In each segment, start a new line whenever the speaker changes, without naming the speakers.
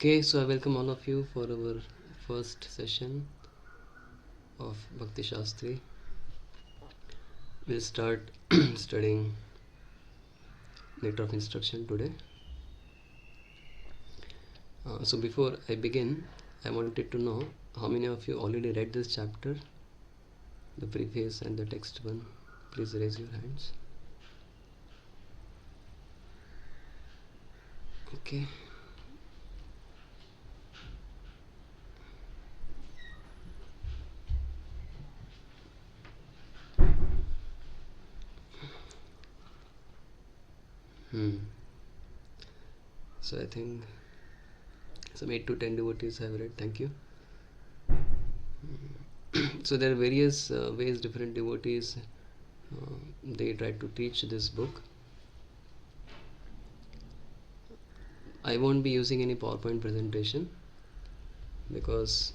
Okay, so I welcome all of you for our first session of Bhakti Shastri. We'll start studying Nectar of Instruction today. So before I begin, I wanted to know how many of you already read this chapter, the preface and the text one. Please raise your hands. Okay. So I think some 8 to 10 devotees have read. Thank you. So there are various ways different devotees they try to teach this book. I won't be using any PowerPoint presentation because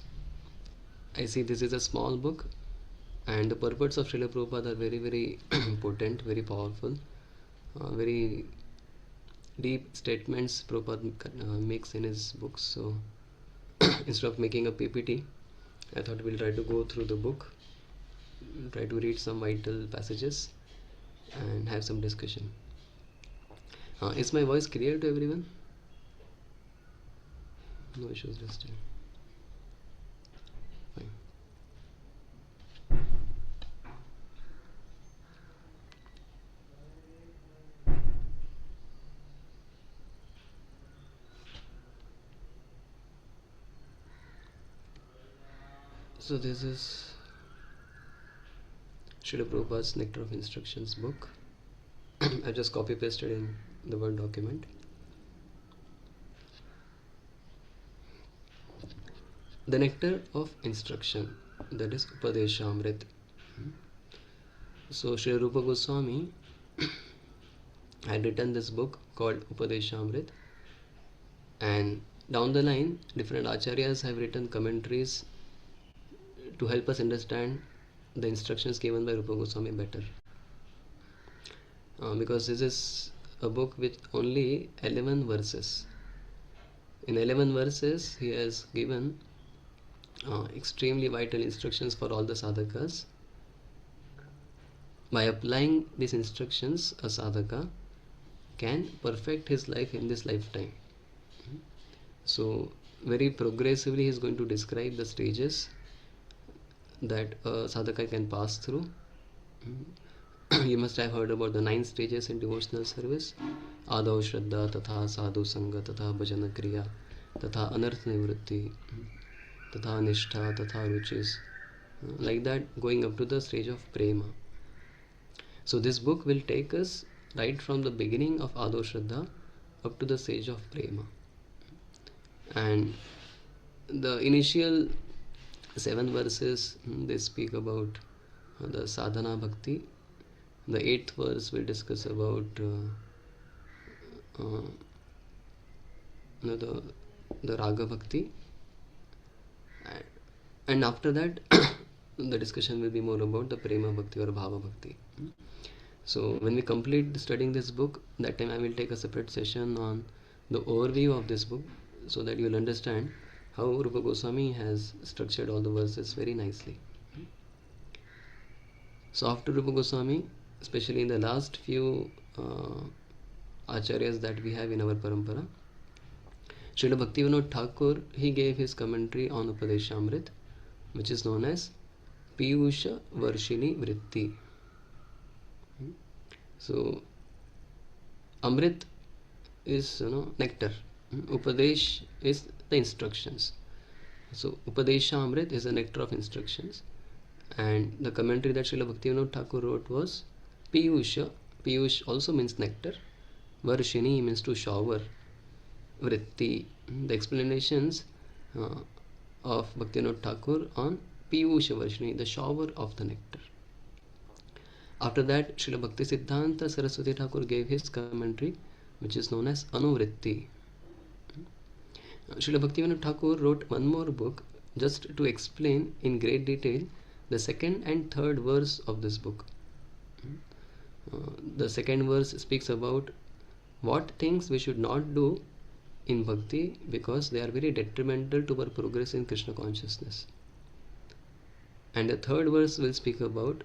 I see this is a small book and the purports of Srila Prabhupada are very, very potent, very powerful, very deep statements Prabhupada makes in his books. So instead of making a PPT, I thought we'll try to go through the book, try to read some vital passages and have some discussion. Is my voice clear to everyone? No issues this time. Fine. So this is Srila Prabhupada's Nectar of Instructions book. I just copy pasted in the Word document. The Nectar of Instruction, that is Upadeshamrit. So Sri Rupa Goswami had written this book called Upadeshamrit, and down the line different acharyas have written commentaries to help us understand the instructions given by Rupa Goswami better. Because this is a book with only 11 verses. In 11 verses he has given extremely vital instructions for all the sadhakas. By applying these instructions, a sadhaka can perfect his life in this lifetime. So very progressively he is going to describe the stages that a sadhaka can pass through. You must have heard about the 9 stages in devotional service: Adav Shraddha, Tatha Sadhu Sangha, Tatha Bhajana Kriya, Tatha Anarth Nivritti, Tatha Nishtha, Tatha Ruchis, like that, going up to the stage of Prema. So this book will take us right from the beginning of Adav Shraddha up to the stage of Prema. And the initial 7 verses, they speak about the sadhana bhakti. The 8th verse will discuss about the raga bhakti, and after that the discussion will be more about the prema bhakti or bhava bhakti. So when we complete studying this book, that time I will take a separate session on the overview of this book, so that you will understand how Rupa Goswami has structured all the verses very nicely. So after Rupa Goswami, especially in the last few acharyas that we have in our parampara, Srila Bhaktivinoda Thakur, he gave his commentary on Upadeshamrit, which is known as Piyusha Varshini Vritti. So Amrit is nectar. Upadesh is the instructions. So Upadeshamrit is the nectar of instructions, and the commentary that Srila Bhaktivinoda Thakur wrote was Piyusha. Piyush also means nectar. Varshini means to shower. Vritti, the explanations of Bhaktivinoda Thakur on Piyusha Varshini, the shower of the nectar. After that, Srila Bhakti Siddhanta Saraswati Thakur gave his commentary, which is known as Anuvritti. Srila Bhaktivinoda Thakur wrote one more book just to explain in great detail the 2nd and 3rd verse of this book. The 2nd verse speaks about what things we should not do in Bhakti because they are very detrimental to our progress in Krishna consciousness. And the third verse will speak about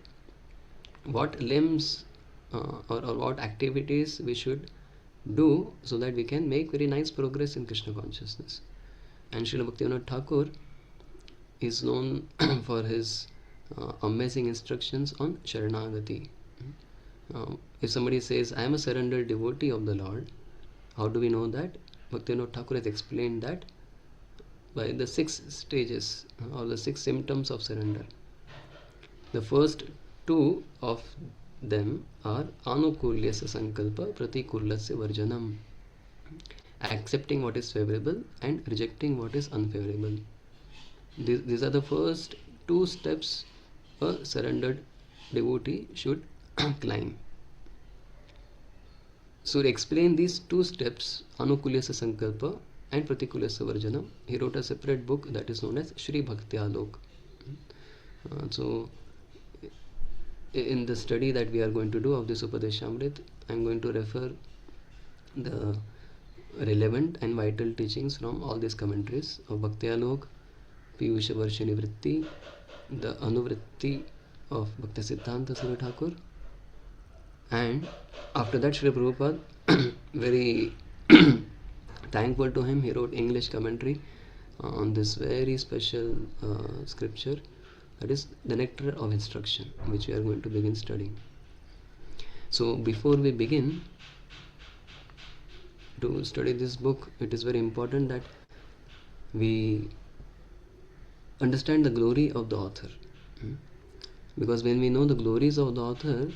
what limbs or what activities we should do so that we can make very nice progress in Krishna consciousness. And Srila Bhaktivinoda Thakur is known for his amazing instructions on Sharanagati. If somebody says, I am a surrendered devotee of the Lord, how do we know that? Bhaktivinoda Thakur has explained that by the 6 stages or the 6 symptoms of surrender. The first 2 of them are Anukulyasya Sankalpa Pratikulyasya Varjanam, accepting what is favorable and rejecting what is unfavorable. These are the first 2 steps a surrendered devotee should climb. So to explain these 2 steps, Anukulyasya Sankalpa and Pratikulyasya Varjanam, he wrote a separate book that is known as Shri Bhakti Alok. So in the study that we are going to do of this Upadeshamrit, I am going to refer the relevant and vital teachings from all these commentaries of Bhakti Alok, Piyusha Varshini Vritti, the Anuvritti of Bhakti Siddhanta Sarva Thakur, and after that Srila Prabhupada, very thankful to him, he wrote English commentary on this very special scripture, that is the Nectar of Instruction, which we are going to begin studying. So before we begin to study this book, it is very important that we understand the glory of the author. Because when we know the glories of the author,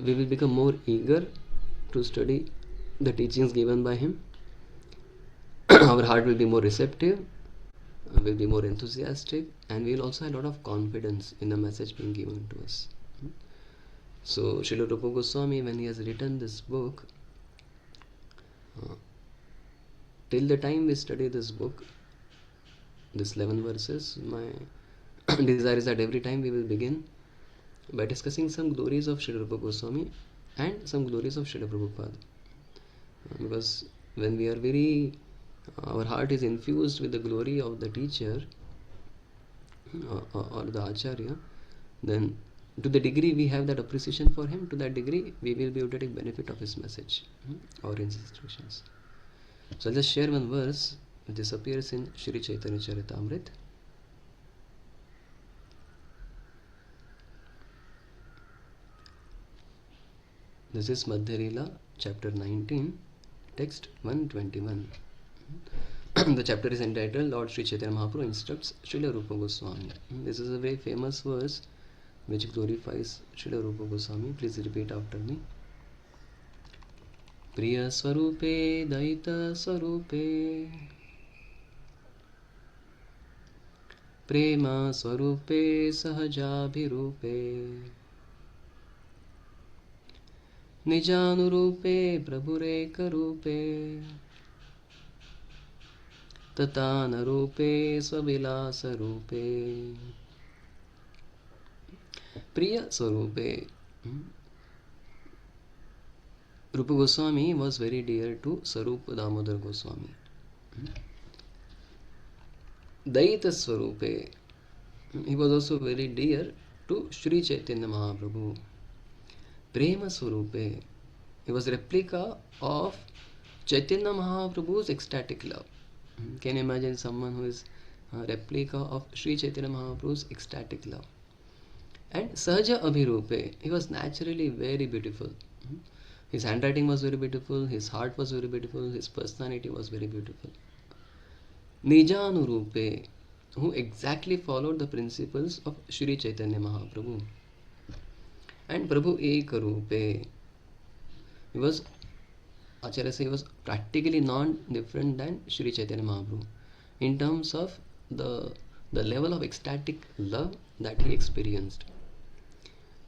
we will become more eager to study the teachings given by him. Our heart will be more receptive, will be more enthusiastic, and we will also have a lot of confidence in the message being given to us. So Srila Rupa Goswami, when he has written this book, till the time we study this book, this 11 verses, my desire is that every time we will begin by discussing some glories of Srila Rupa Goswami and some glories of Srila Prabhupada. Because when we are very, our heart is infused with the glory of the teacher or the Acharya, then to the degree we have that appreciation for him, to that degree we will be able to take benefit of his message or his instructions. So I'll just share one verse. This appears in Shri Chaitanya Charitamrita. This is Madhya Leela, chapter 19, text 121. The chapter is entitled Lord Sri Chaitanya Mahaprabhu instructs Srila Rupa Goswami. This is a very famous verse which glorifies Srila Rupa Goswami. Please repeat after me. Priya Swarupe Daita Swarupe Prema Swarupe Sahajabhirupe Nijanurupe Prabhureka Rupe Tatanarupe Swavilasa Rupe. Priya Swarupe. Rupa Goswami was very dear to Sarupa Damodar Goswami. Daita Swarupe. He was also very dear to Sri Chaitanya Mahaprabhu. Prema Swarupe. He was a replica of Chaitanya Mahaprabhu's ecstatic love. Can you imagine someone who is a replica of Sri Chaitanya Mahaprabhu's ecstatic love? And Sahaja Abhirupe. He was naturally very beautiful. His handwriting was very beautiful, his heart was very beautiful, his personality was very beautiful. Nijanurupe, who exactly followed the principles of Sri Chaitanya Mahaprabhu. And Prabhu Ekarupe, he was, Acharya says, he was practically non-different than Sri Chaitanya Mahaprabhu in terms of the level of ecstatic love that he experienced.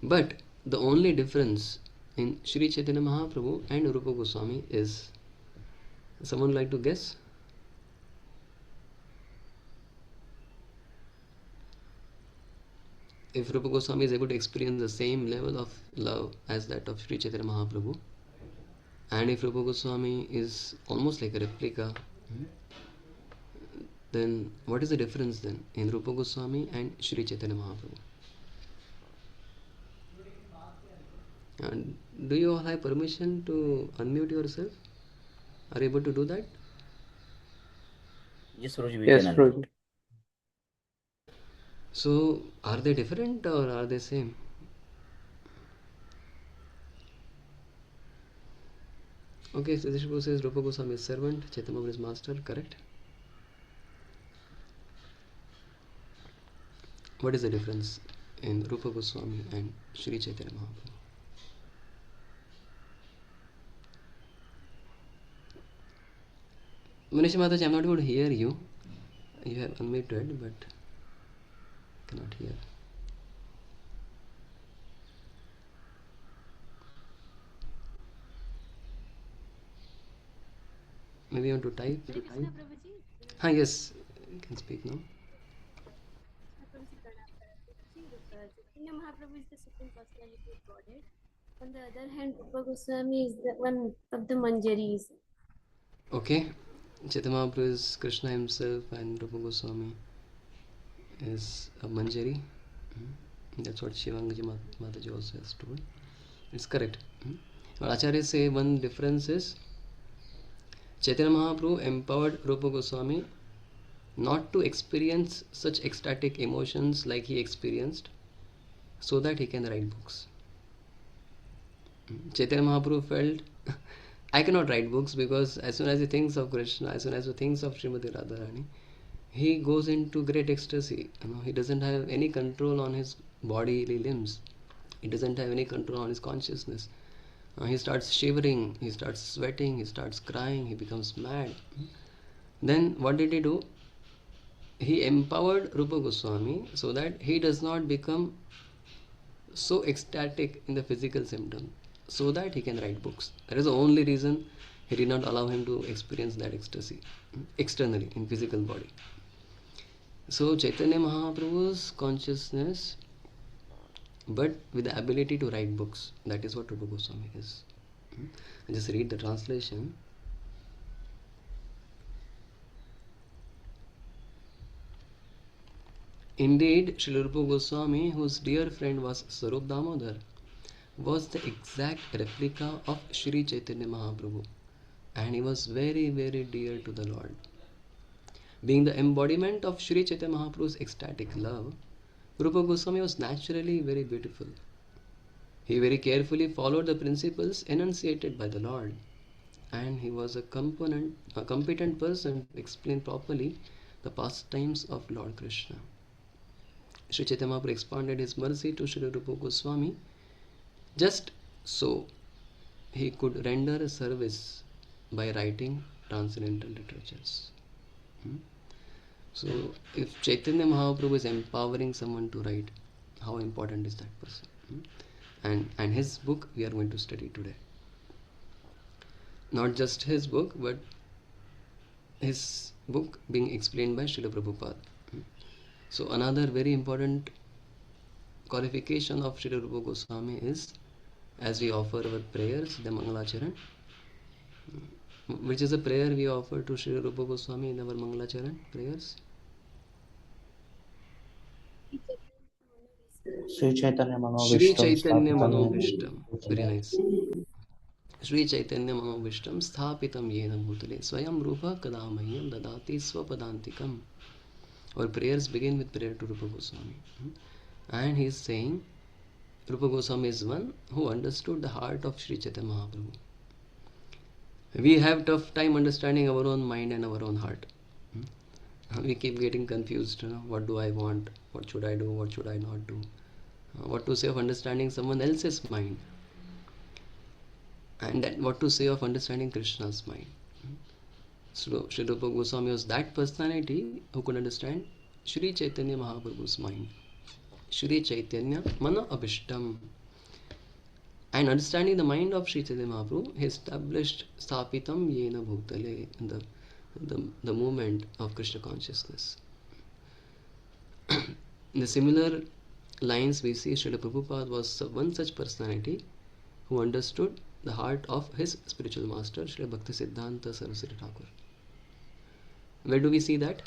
But the only difference in Sri Chaitanya Mahaprabhu and Rupa Goswami is, someone like to guess? If Rupa Goswami is able to experience the same level of love as that of Sri Chaitanya Mahaprabhu, And if Rupa Goswami is almost like a replica, then what is the difference then in Rupa Goswami and Sri Chaitanya Mahaprabhu? And do you all have permission to unmute yourself? Are you able to do that?
Yes, Guruji, we
Yes,
can
Guruji.
unmute.
So, are they different or are they same? Okay, so Sri says Rupa Goswami is servant, Chaitanya Mahaprabhu is master, correct? What is the difference in Rupa Goswami and Sri Chaitanya Mahaprabhu? Manishi Mataji, I am not able to hear you. You have unmuted, but cannot hear. Maybe you want to type?
Hare Krishna Prabhuji.
Yes, you can speak now.
Prabhuji Pranam Karati. See, Chaitanya Mahaprabhu is the Supreme Personality of Godhead. On the other hand, Rupa Goswami is the one of the Manjaris.
Okay, Chaitanya Mahaprabhu is Krishna himself and Rupa Goswami is a Manjari. That's what Shivangaji Mataji also has told. It's correct. But Acharya say one difference is Chaitanya Mahaprabhu empowered Rupa Goswami not to experience such ecstatic emotions like he experienced so that he can write books. Chaitanya Mahaprabhu felt I cannot write books because as soon as he thinks of Krishna, as soon as he thinks of Srimati Radharani, he goes into great ecstasy. He doesn't have any control on his bodily limbs. He doesn't have any control on his consciousness. He starts shivering, he starts sweating, he starts crying, he becomes mad. Then what did he do? He empowered Rupa Goswami so that he does not become so ecstatic in the physical symptom, so that he can write books. That is the only reason he did not allow him to experience that ecstasy externally in physical body. So Chaitanya Mahaprabhu's consciousness, but with the ability to write books, that is what Rupa Goswami is. I just read the translation. Indeed, Srila Rupa Goswami, whose dear friend was Sarup Damodar, was the exact replica of Sri Chaitanya Mahaprabhu, and he was very, very dear to the Lord. Being the embodiment of Sri Chaitanya Mahaprabhu's ecstatic love, Rupa Goswami was naturally very beautiful. He very carefully followed the principles enunciated by the Lord, and he was a competent person to explain properly the pastimes of Lord Krishna. Sri Chaitanya Mahaprabhu expanded his mercy to Sri Rupa Goswami just so he could render a service by writing transcendental literatures. So, if Chaitanya Mahaprabhu is empowering someone to write, how important is that person? And his book we are going to study today. Not just his book, but his book being explained by Srila Prabhupada. So another very important qualification of Srila Rupa Goswami is, as we offer our prayers, the Mangalacharan, which is a prayer we offer to Srila Rupa Goswami in our Mangalacharan prayers.
Sri Chaitanya
Sri
Manovishtam
Chaitanya
Sthapitam
Manovishtam. Very nice. Sri Chaitanya Manovishtam Sthapitam Yena Bhutale Swayam Rupa Kadamahyam Dadati Swapadantikam. Our prayers begin with prayer to Rupa Goswami. And he is saying, Rupa Goswami is one who understood the heart of Sri Chaitanya Mahaprabhu. We have tough time understanding our own mind and our own heart. We keep getting confused. What do I want? What should I do? What should I not do? What to say of understanding someone else's mind? And then what to say of understanding Krishna's mind? So Sri Rupa Goswami was that personality who could understand Sri Chaitanya Mahaprabhu's mind. Sri Chaitanya Mana Abhishtam. And understanding the mind of Sri Chaitanya Mahaprabhu, he established Sthapitam Yena Bhutale, the movement of Krishna consciousness. In the similar lines, we see Srila Prabhupada was one such personality who understood the heart of his spiritual master, Srila Bhakti Siddhanta Saraswati Thakur. Where do we see that?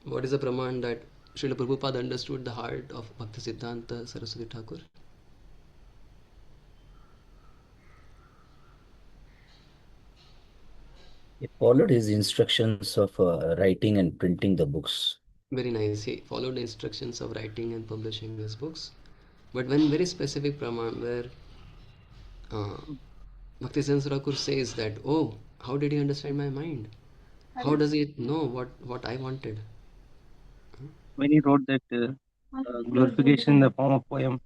What is the praman that Srila Prabhupada understood the heart of Bhakti Siddhanta Saraswati Thakur?
He followed his instructions of writing and printing the books.
Very nice. He followed the instructions of writing and publishing his books. But when very specific praman where uh, Bhakti Siddhanta Thakur says that, oh, how did he understand my mind? How does he know what I wanted?
When he wrote that glorification in the form of poem,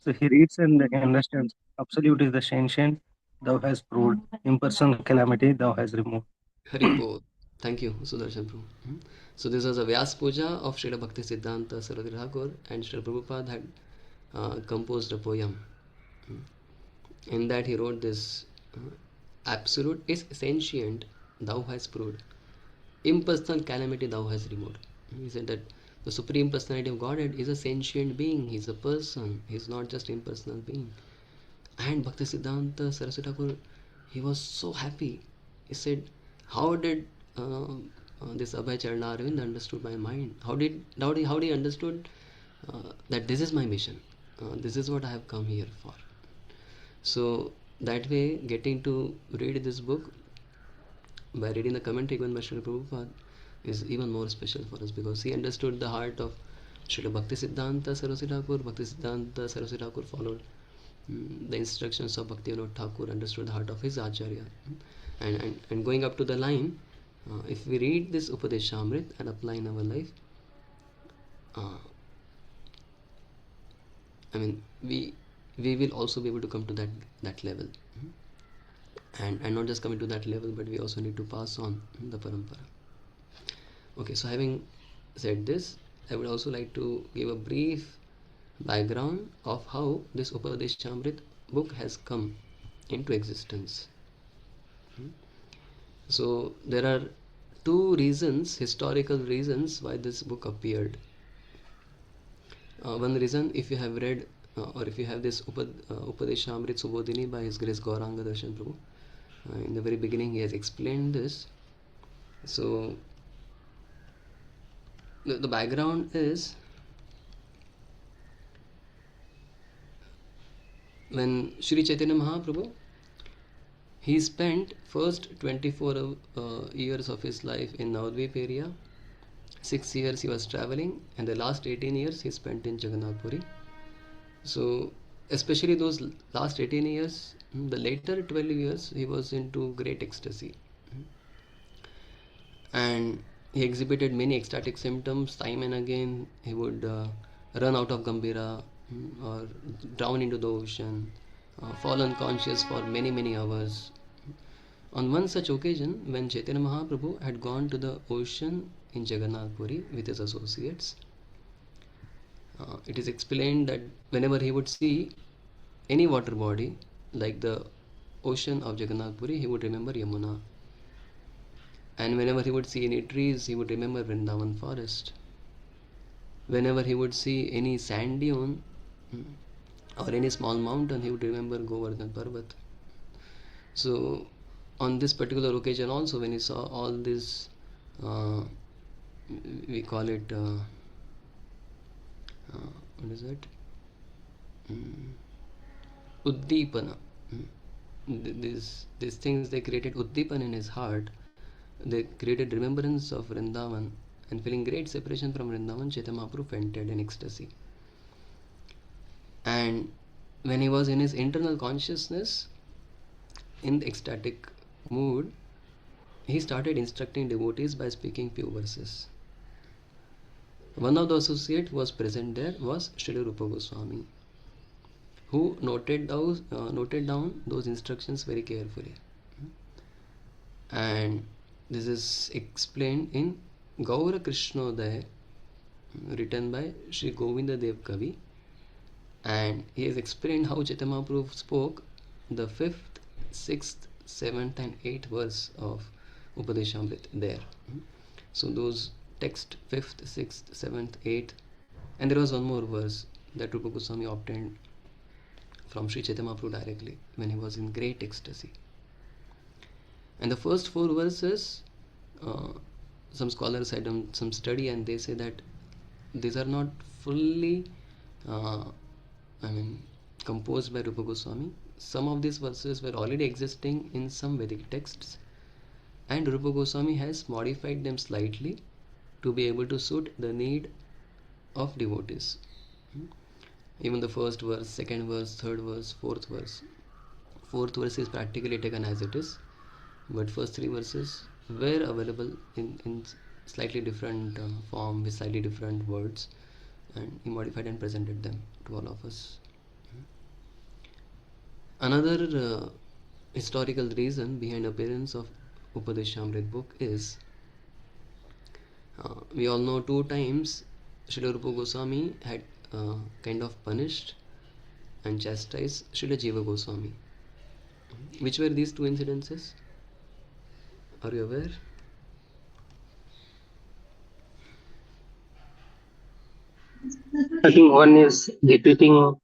so he reads and he understands. Absolute is the sentient, thou hast proved. Impersonal calamity, thou hast removed.
Haripo. Thank you, Sudarshan Prabhu. So this was a Vyas Puja of Srila Bhakti Siddhanta Saraswati Thakur, and Srila Prabhupada had composed a poem. In that he wrote this: Absolute is sentient, thou hast proved. Impersonal calamity thou hast removed. He said that the Supreme Personality of Godhead is a sentient being. He is a person. He is not just impersonal being. And Bhakti Siddhanta Saraswati Thakur, he was so happy. He said, how did this Abhay Charana Arvind understood my mind? How did he understood that this is my mission? This is what I have come here for. So that way, getting to read this book by reading the commentary given by Srila Prabhupada is even more special for us, because he understood the heart of Srila Bhakti Siddhanta Saraswati Thakur. Bhakti Siddhanta Saraswati Thakur followed the instructions of Bhakti Vinod Thakur, understood the heart of his Acharya. And going up to the line, if we read this Upadeshamrit and apply in our life, we will also be able to come to that level. And not just coming to that level, but we also need to pass on the parampara. Okay, so having said this, I would also like to give a brief background of how this Upadeshamrit book has come into existence. So there are two reasons, historical reasons, why this book appeared. One reason, if you have read or if you have this Upadeshamrit Subodhini by His Grace Gauranga Darshan Prabhu, in the very beginning he has explained this. So the background is, when Sri Chaitanya Mahaprabhu, he spent first 24 years of his life in Navadvip area. 6 years he was traveling, and the last 18 years he spent in Jagannath Puri. So especially those last 18 years, the later 12 years, he was into great ecstasy. And he exhibited many ecstatic symptoms. Time and again he would run out of Gambhira, or drown into the ocean, fall unconscious for many hours. On one such occasion, when Chaitanya Mahaprabhu had gone to the ocean in Jagannath Puri with his associates, it is explained that whenever he would see any water body like the ocean of Jagannath Puri, he would remember Yamuna. And whenever he would see any trees, he would remember Vrindavan forest. Whenever he would see any sand dune or any small mountain, he would remember Govardhan Parvat. So on this particular occasion also, when he saw all this, we call it what is it, Uddipana. These things, they created Uddipana in his heart. They created remembrance of Vrindavan, and feeling great separation from Vrindavan, Chaitanya Mahaprabhu fainted in ecstasy. And when he was in his internal consciousness, in the ecstatic mood, he started instructing devotees by speaking few verses. One of the associates who was present there was Srila Rupa Goswami, who noted down those instructions very carefully. And this is explained in Gaura Krishnodaya, written by Sri Govinda Dev Kavi, and he has explained how Chaitanya Mahaprabhu spoke the 5th, 6th, 7th and 8th verse of Upadeshamrit there. So those text 5th, 6th, 7th, 8th, and there was one more verse that Rupa Goswami obtained from Sri Chaitanya Mahaprabhu directly when he was in great ecstasy. And the first 4 verses, some scholars had done some study and they say that these are not fully, composed by Rupa Goswami. Some of these verses were already existing in some Vedic texts, and Rupa Goswami has modified them slightly to be able to suit the need of devotees. Even the first verse, second verse, third verse, fourth verse. Fourth verse is practically taken as it is, but first 3 verses were available in slightly different form with slightly different words, and he modified and presented them to all of us. Another historical reason behind appearance of Upadeshamrit book is, we all know 2 times Srila Rupa Goswami had kind of punished and chastised Srila Jiva Goswami. Which were these 2 incidences? Are you aware?
I think one is repeating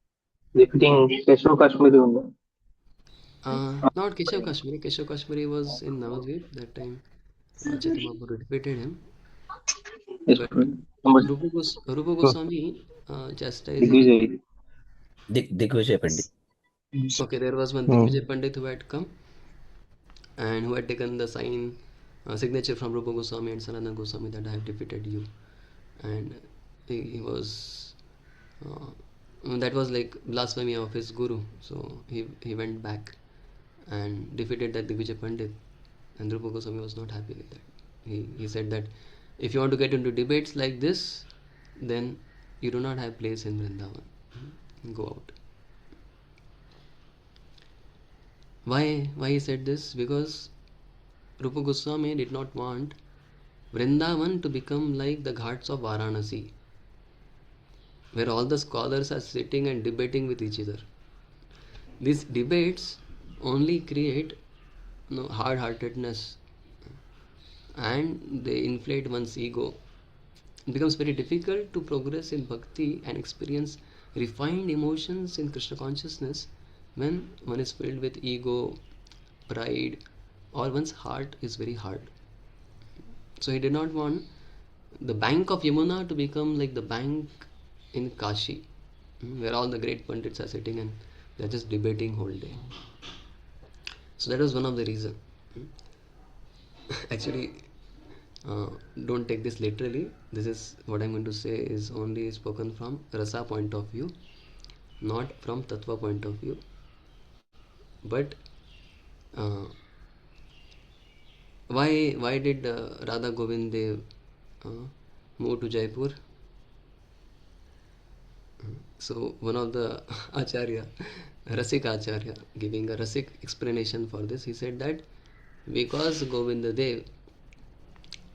Keshav Kashmiri only.
Not Keshav Kashmiri. Keshav Kashmiri was in Navadvip that time. Chaitanya Mahaprabhu repeated him.
Yes,
But
number
Rupa Goswami chastising.
Digvijay.
Digvijay Pandit.
Okay, there was one Digvijay Pandit who had come and who had taken the signature from Rupa Goswami and Sanatana Goswami that I have defeated you. And he was, that was like blasphemy of his guru. So he went back and defeated that Digvijay Pandit. And Rupa Goswami was not happy with that. He said that if you want to get into debates like this, then you do not have place in Vrindavan. Go out. Why he said this? Because Rupa Goswami did not want Vrindavan to become like the ghats of Varanasi, where all the scholars are sitting and debating with each other. These debates only create hard-heartedness, and they inflate one's ego. It becomes very difficult to progress in bhakti and experience refined emotions in Krishna consciousness when one is filled with ego, pride, or one's heart is very hard. So he did not want the bank of Yamuna to become like the bank in Kashi, where all the great pandits are sitting and they're just debating whole day. So that was one of the reasons. Actually, don't take this literally. This is what I'm going to say is only spoken from Rasa point of view, not from Tattva point of view. But why did Radha Govind Dev move to Jaipur? So one of the Acharya, Rasik Acharya, giving a Rasik explanation for this, he said that because Govinda Dev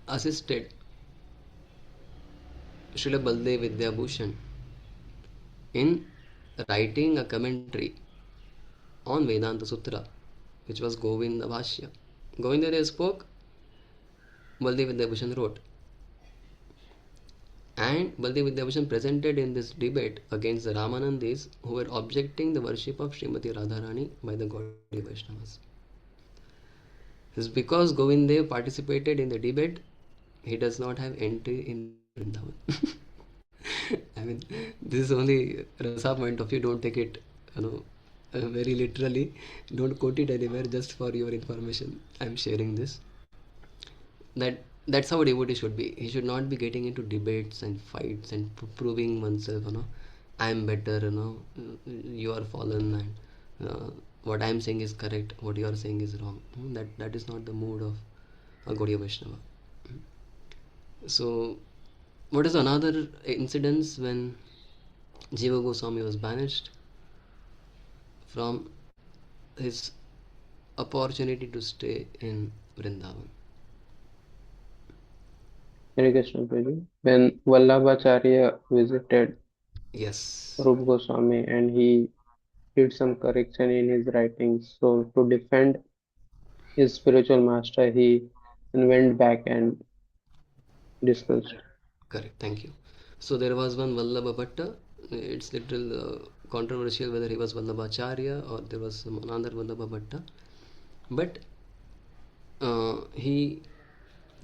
assisted Srila Baldev Vidyabhushan in writing a commentary on Vedanta Sutra, which was Govinda Bhashya. Govinda Dev spoke, Baldev Vidyabhushan wrote. And Baldev Vidyabhushan presented in this debate against the Ramanandis who were objecting the worship of Srimati Radharani by the Gaudiya Vaishnavas. This is because Govind Dev participated in the debate, he does not have entry in Vrindavan. I mean, this is only Rasa point of view. Don't take it, very literally. Don't quote it anywhere. Just for your information, I am sharing this. That's how a devotee should be. He should not be getting into debates and fights and proving oneself. I am better. You are fallen, and what I am saying is correct. What you are saying is wrong. That is not the mood of a Gaudiya Vaishnava. So, what is another incidence when Jiva Goswami was banished from his opportunity to stay in Vrindavan?
Hare Krishna Prabhu. When Vallabhacharya visited
Yes,
Rupa Goswami and he did some correction in his writings, so to defend his spiritual master, he went back and discussed.
correct. Thank you. So there was one Vallabha Bhatta. Its literal controversial whether he was Vallabhacharya or there was some another Vallabha Bhatta. But he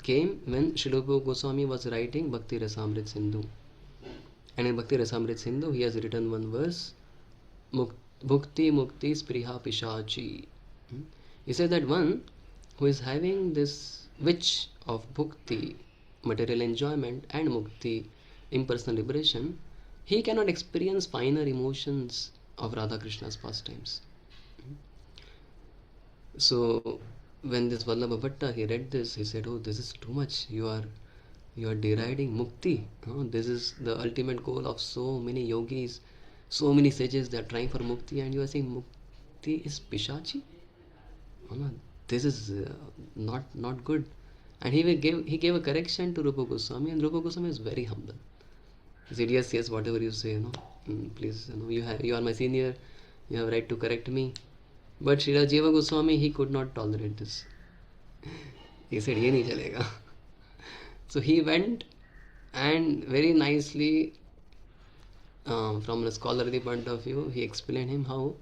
came when Srila Goswami was writing Bhakti Rasamrit Sindhu. And in Bhakti Rasamrit Sindhu, he has written one verse, Bhukti Mukti Spriha Pishachi. He said that one who is having this wish of Bhukti, material enjoyment, and Mukti, impersonal liberation, he cannot experience finer emotions of Radha Krishna's pastimes. So when this Vallabha Bhatta, he read this, he said, oh, this is too much. You are deriding Mukti. This is the ultimate goal of so many yogis, so many sages. They are trying for Mukti, and you are saying Mukti is Pishachi. No, this is not good. And he gave a correction to Rupa Goswami, and Rupa Goswami is very humble. He said, yes, whatever you say, please, you are my senior, you have right to correct me. But Srila Jiva Goswami, he could not tolerate this. He said, ye nahi chalega. So he went and very nicely, from a scholarly point of view, he explained him how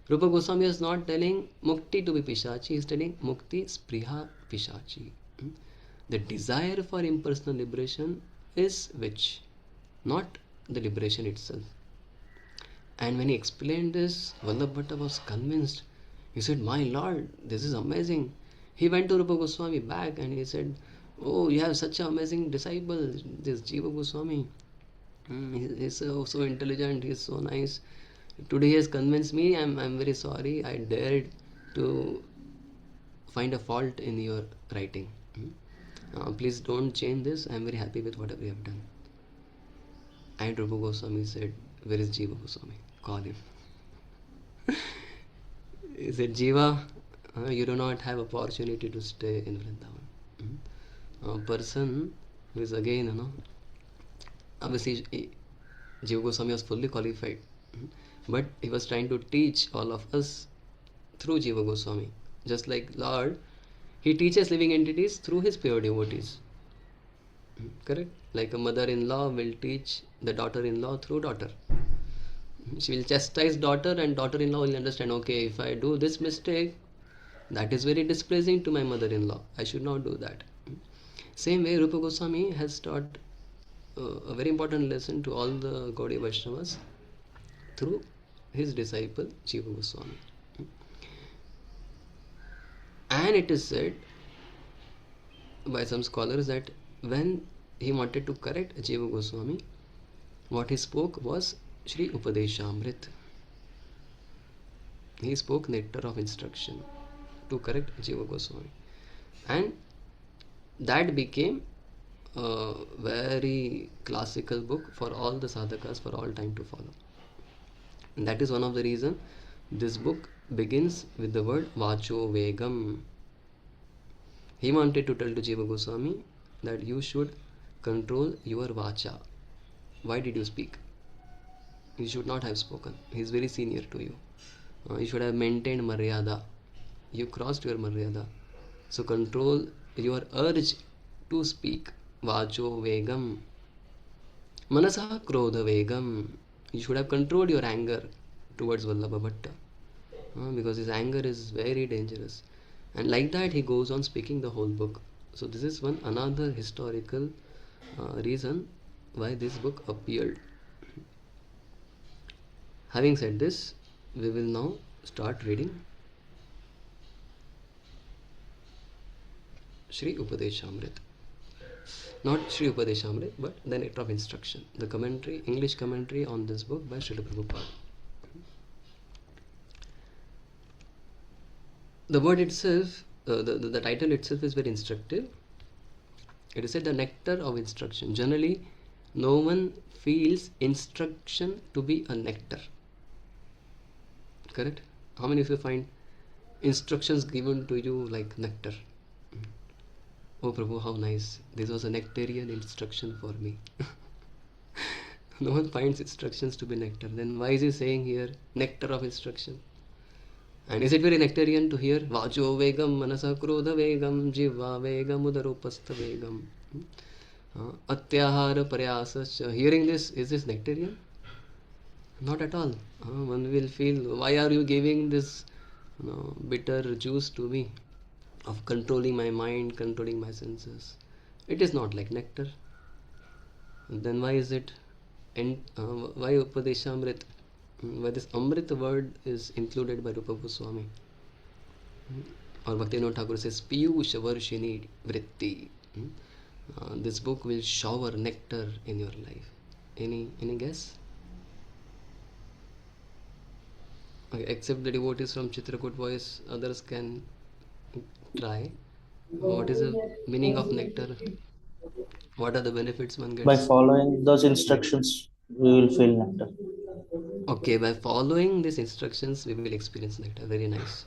Rupa Goswami is not telling Mukti to be Pishachi, he is telling Mukti Spriha Pishachi. The desire for impersonal liberation is which? Not the liberation itself. And when he explained this, Vallabha Bhatta was convinced. He said, my lord, this is amazing. He went to Rupa Goswami back and he said, oh, you have such an amazing disciple, this Jiva Goswami. He is so intelligent, he is so nice. Today he has convinced me. I'm very sorry. I dared to find a fault in your writing. Please don't change this. I'm very happy with whatever you have done. And Rupa Goswami said, where is Jiva Goswami? Call him. He said, Jiva, you do not have opportunity to stay in Vrindavan. A person who is again, obviously Jiva Goswami was fully qualified. But he was trying to teach all of us through Jiva Goswami. Just like Lord, he teaches living entities through his pure devotees. Correct? Like a mother-in-law will teach the daughter-in-law through daughter. She will chastise daughter and daughter-in-law will understand, okay, if I do this mistake, that is very displeasing to my mother-in-law. I should not do that. Same way, Rupa Goswami has taught a very important lesson to all the Gaudiya Vaishnavas through his disciple Jiva Goswami. And it is said by some scholars that when he wanted to correct Jiva Goswami, what he spoke was Shri Upadeshamrit. He spoke nectar of instruction to correct Jiva Goswami. And that became a very classical book for all the sadhakas for all time to follow. And that is one of the reasons this book begins with the word Vacho Vegam. He wanted to tell to Jiva Goswami that you should control your Vacha. Why did you speak? You should not have spoken. He is very senior to you. You should have maintained Maryada. You crossed your Maryada. So control your urge to speak. Vacho Vegam. Manasa Krodha Vegam. You should have controlled your anger towards Vallabha Bhatta. Because his anger is very dangerous. And like that he goes on speaking the whole book. So this is another historical reason why this book appeared. Having said this, we will now start reading Shri Upadeshamrit. Not Shri Upadeshamrit, but the Nectar of Instruction. The commentary, English commentary on this book by Srila Prabhupada. The word itself, the title itself is very instructive. It is said the nectar of instruction. Generally, no one feels instruction to be a nectar. Correct? How many of you find instructions given to you like nectar? Oh Prabhu, how nice. This was a nectarian instruction for me. No one finds instructions to be nectar. Then why is he saying here nectar of instruction? And is it very nectarian to hear Vacho Vegam, Manasa Krodha Vegam, Jiva Vegam, Udaropastha Vegam, Atyahara Paryasascha? Hearing this, is this nectarian? Not at all. One will feel, why are you giving this bitter juice to me, of controlling my mind, controlling my senses? It is not like nectar. Then why is it, and why Upadeshamrit? Why this Amrit word is included by Rupa Goswami? Or Bhaktivinoda Thakur says, Piyush Varshini Vritti. This book will shower nectar in your life. Any guess? Okay, except the devotees from Chitrakoot voice, others can try. What is the meaning of nectar? What are the benefits one
By
gets?
following those instructions, we will feel nectar.
Okay, by following these instructions, we will experience nectar. Very nice.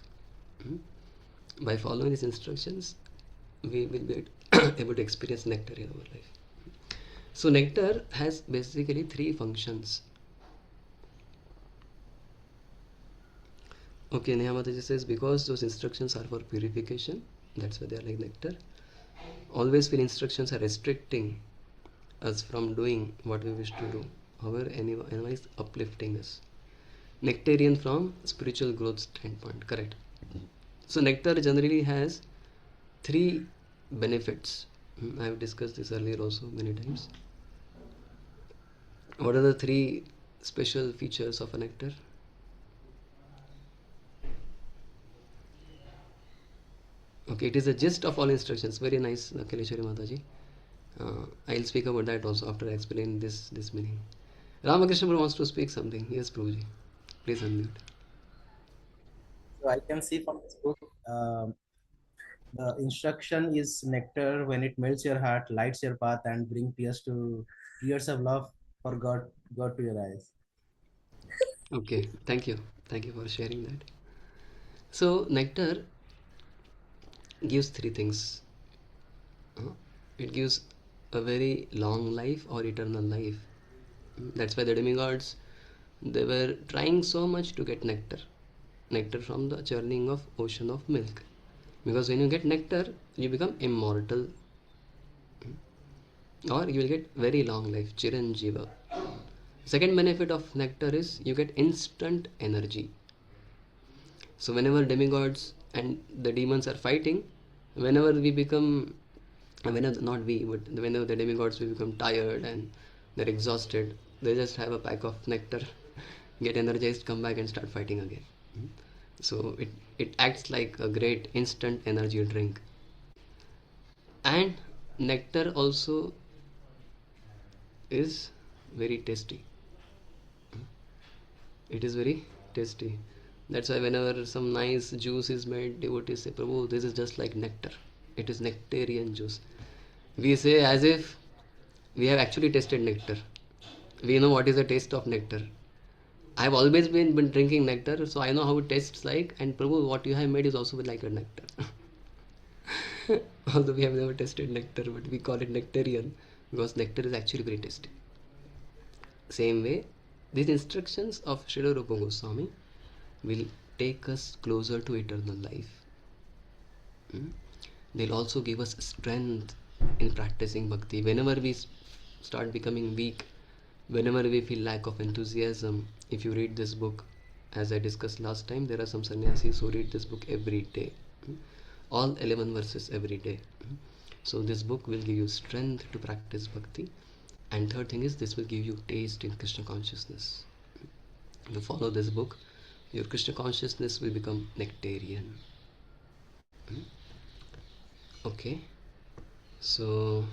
By following these instructions, we will be able to experience nectar in our life. So nectar has basically three functions. Okay, Neha Mataji says, because those instructions are for purification, that's why they are like nectar. Always when instructions are restricting us from doing what we wish to do, however, NOI is uplifting us. Nectarian from spiritual growth standpoint, correct. So nectar generally has three benefits. I have discussed this earlier also many times. What are the three special features of a nectar? Okay, it is a gist of all instructions. Very nice, Kaleshwari Mataji. I'll speak about that also after I explain this meaning. Ramakrishna Prabhu wants to speak something. Yes, Prabhuji. Please unmute.
So I can see from this book, the instruction is nectar when it melts your heart, lights your path, and bring tears of love for God to your eyes.
Okay, thank you. Thank you for sharing that. So, nectar gives three things. It gives a very long life or eternal life. That's why the demigods, they were trying so much to get nectar from the churning of ocean of milk. Because when you get nectar, you become immortal, or you will get very long life, Chiranjiva. Second benefit of nectar is you get instant energy. So whenever demigods and the demons are fighting, whenever we become, whenever not we, but whenever the demigods will become tired and they're exhausted, they just have a pack of nectar, get energized, come back and start fighting again. So it acts like a great instant energy drink. And nectar also is very tasty. It is very tasty. That's why whenever some nice juice is made, devotees say, Prabhu, this is just like nectar. It is nectarian juice. We say as if we have actually tasted nectar. We know what is the taste of nectar. I have always been drinking nectar, so I know how it tastes like. And Prabhu, what you have made is also like a nectar. Although we have never tasted nectar, but we call it nectarian because nectar is actually very tasty. Same way, these instructions of Srila Rupa Goswami will take us closer to eternal life. They'll also give us strength in practicing bhakti. Whenever we start becoming weak, whenever we feel lack of enthusiasm, if you read this book, as I discussed last time, there are some sannyasis who read this book every day. All 11 verses every day. So this book will give you strength to practice bhakti. And third thing is, this will give you taste in Krishna consciousness. If you follow this book, your Krishna consciousness will become nectarian. Okay, so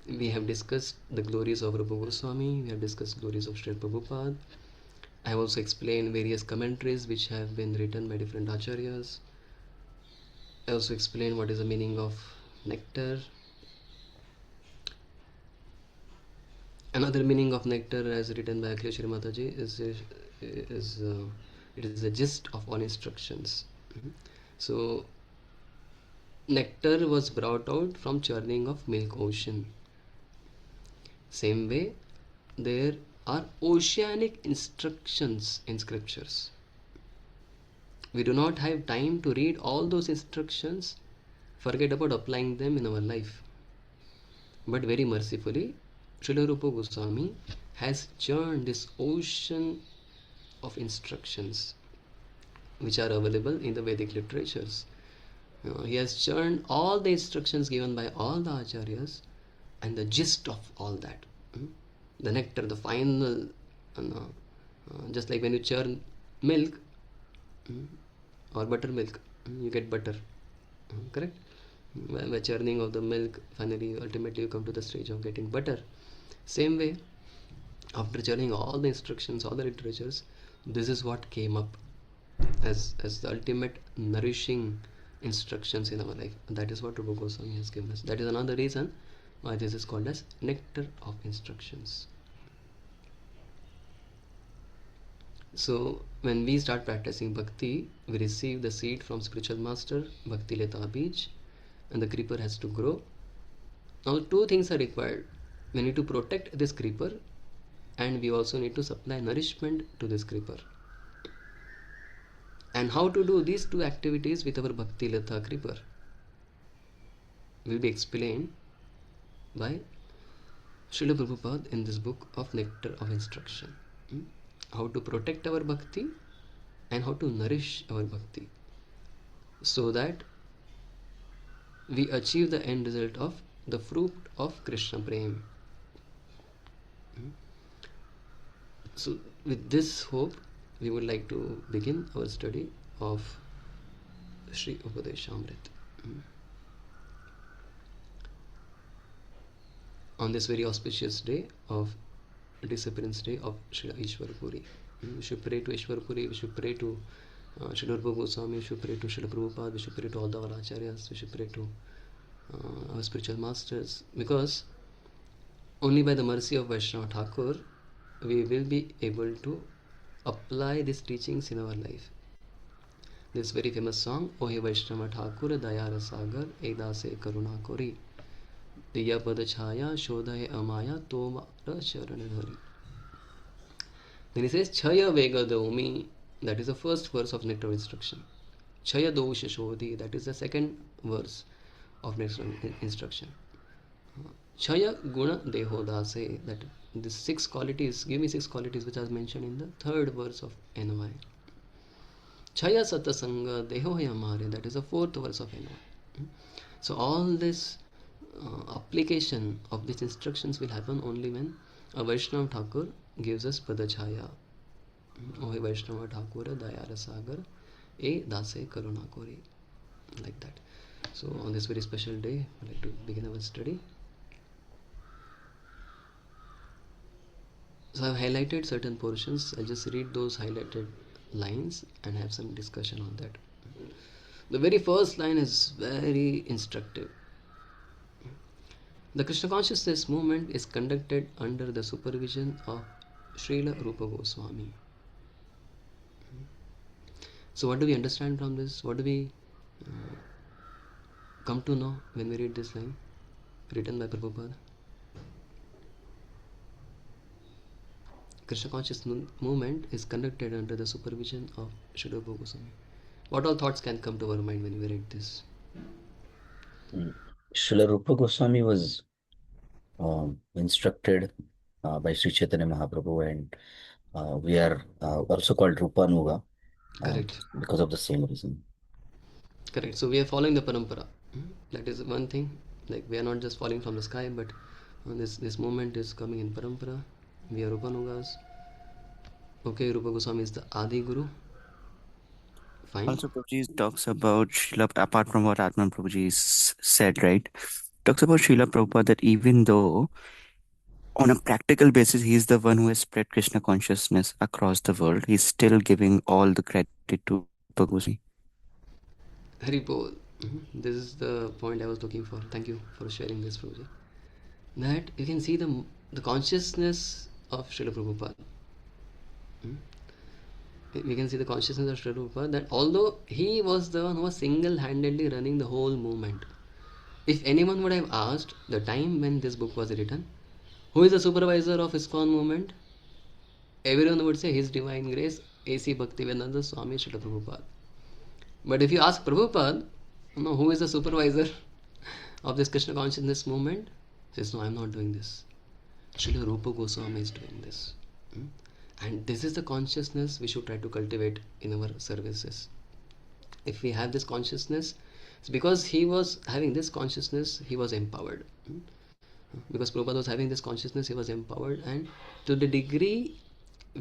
we have discussed the glories of Rupa Goswami, we have discussed glories of Srila Prabhupada. I have also explained various commentaries which have been written by different acharyas. I also explained what is the meaning of nectar. Another meaning of nectar as written by Akhilesh Mataji is it is the gist of all instructions. So nectar was brought out from churning of milk ocean. Same way, there are oceanic instructions in scriptures. We do not have time to read all those instructions, forget about applying them in our life. But very mercifully, Srila Rupa Goswami has churned this ocean of instructions which are available in the Vedic literatures. He has churned all the instructions given by all the acharyas and the gist of all that. The nectar, the final, just like when you churn milk or buttermilk, you get butter, correct? By churning of the milk, finally, ultimately, you come to the stage of getting butter. Same way, after churning all the instructions, all the literatures, this is what came up as the ultimate nourishing instructions in our life. And that is what Rupa Goswami has given us. That is another reason why this is called as nectar of instructions. So when we start practicing bhakti, we receive the seed from spiritual master, Bhakti Leta Bij, and the creeper has to grow. Now two things are required. We need to protect this creeper, and we also need to supply nourishment to this creeper. And how to do these two activities with our Bhakti Lata creeper will be explained by Srila Prabhupada in this book of Nectar of Instruction. How to protect our bhakti and how to nourish our bhakti so that we achieve the end result of the fruit of Krishna Prem. So with this hope, we would like to begin our study of Sri Upadeshamrit. On this very auspicious day of disappearance day of Sri Ishwar Puri. We should pray to Ishwar Puri, we should pray to Sri Rupa Goswami, we should pray to Srila Prabhupada, we should pray to all the acharyas, we should pray to our spiritual masters, because only by the mercy of Vaishnava Thakur we will be able to apply these teachings in our life. This very famous song, O He Vaishnava Thakur Dayara Sagar Eda Se Karuna Kori Diya Pada Chaya Shodhaye Amaya Tomara Charanadhari. Then he says Chaya Vega Daumi, that is the first verse of Nectar of Instruction. Chaya Dosha Shodhi, that is the second verse of Nectar of Instruction. Chaya Guna Deho Dase, that the 6 qualities, give me 6 qualities which are mentioned in the third verse of NOI. Chaya Satasanga Deho Yamare, that is the fourth verse of NOI. So all this application of these instructions will happen only when a Vaishnava Thakur gives us Padachaya. O He Vaishnava Thakur Dayara Sagar E Dase Karuna Kori. Like that. So on this very special day, I'd like to begin our study. So I've highlighted certain portions. I'll just read those highlighted lines and have some discussion on that. The very first line is very instructive. The Krishna consciousness movement is conducted under the supervision of Srila Rupa Goswami. So what do we understand from this? What do we come to know when we read this line written by Prabhupada? Krishna consciousness movement is conducted under the supervision of Srila Rupa Goswami. What all thoughts can come to our mind when we read this?
Srila Rupa Goswami was instructed by Sri Chaitanya Mahaprabhu, and we are also called Rupanuga
Correct.
because of the same reason.
Correct. So we are following the parampara. That is one thing. Like we are not just falling from the sky, but this movement is coming in parampara. We are Rupanugas. Okay, Rupa Goswami is the Adi Guru. Fine.
Also, Prabhuji talks about Srila, apart from what Atman Prabhuji said, right? Talks about Srila Prabhupada that even though on a practical basis, he's the one who has spread Krishna consciousness across the world, he's still giving all the credit to Rupa Goswami.
Haribol. This is the point I was looking for. Thank you for sharing this, Prabhuji. That you can see the consciousness of Srila Prabhupada. We can see the consciousness of Srila Prabhupada, that although he was the one who was single-handedly running the whole movement, if anyone would have asked the time when this book was written, who is the supervisor of ISKCON movement? Everyone would say His Divine Grace, A.C. Bhaktivedanta Swami Srila Prabhupada. But if you ask Prabhupada, who is the supervisor of this Krishna consciousness movement? He says, no, I am not doing this. Srila Rupa Goswami is doing this. And this is the consciousness we should try to cultivate in our services. If we have this consciousness, it's because he was having this consciousness, he was empowered. Because Prabhupada was having this consciousness, he was empowered, and to the degree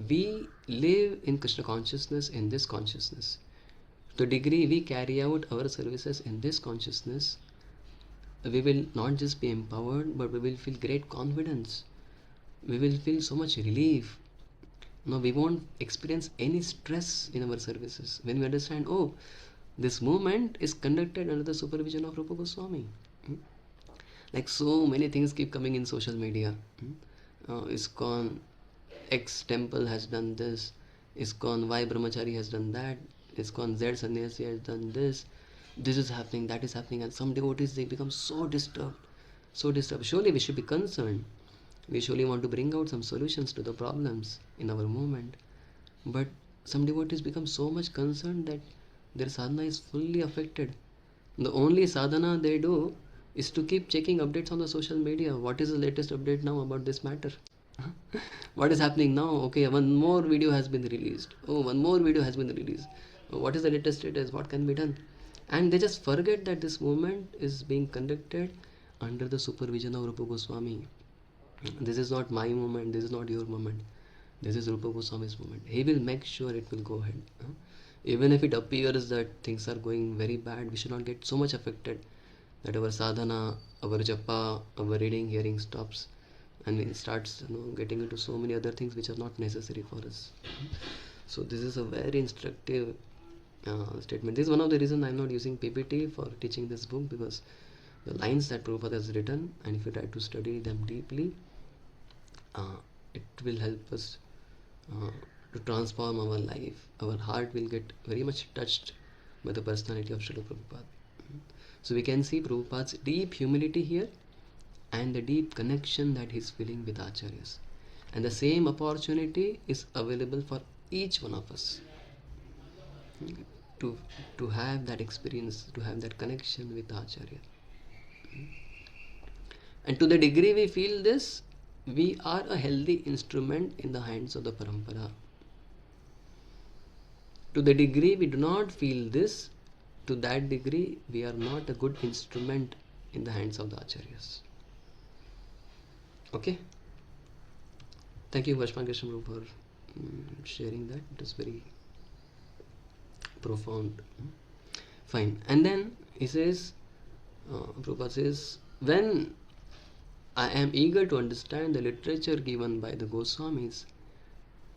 we live in Krishna consciousness, in this consciousness, to the degree we carry out our services in this consciousness, we will not just be empowered, but we will feel great confidence. We will feel so much relief. No, we won't experience any stress in our services when we understand, oh, this movement is conducted under the supervision of Rupa Goswami. Like so many things keep coming in social media. ISKCON X temple has done this, ISKCON Y Brahmachari has done that, ISKCON Z Sannyasi has done this, this is happening, that is happening, and some devotees, they become so disturbed. Surely we should be concerned. We surely want to bring out some solutions to the problems in our movement. But some devotees become so much concerned that their sadhana is fully affected. The only sadhana they do is to keep checking updates on the social media. What is the latest update now about this matter? What is happening now? Okay, one more video has been released. Oh, one more video has been released. Oh, what is the latest status? What can be done? And they just forget that this movement is being conducted under the supervision of Rupa Goswami. This is not my movement, this is not your movement. This is Rupa Goswami's movement. He will make sure it will go ahead. Even if it appears that things are going very bad, we should not get so much affected that our sadhana, our japa, our reading, hearing stops, and it starts getting into so many other things which are not necessary for us. So this is a very instructive statement. This is one of the reasons I am not using PPT for teaching this book, because the lines that Prabhupada has written, and if you try to study them deeply, it will help us to transform our life. Our heart will get very much touched by the personality of Srila Prabhupada. So we can see Prabhupada's deep humility here and the deep connection that he is feeling with Acharyas. And the same opportunity is available for each one of us to have that experience, to have that connection with Acharya. And to the degree we feel this, we are a healthy instrument in the hands of the parampara. To the degree we do not feel this, to that degree we are not a good instrument in the hands of the acharyas. Okay? Thank you, Vashpan Krishna, for sharing that. It was very profound. Fine. And then he says, Prabhupada says, when I am eager to understand the literature given by the Goswamis,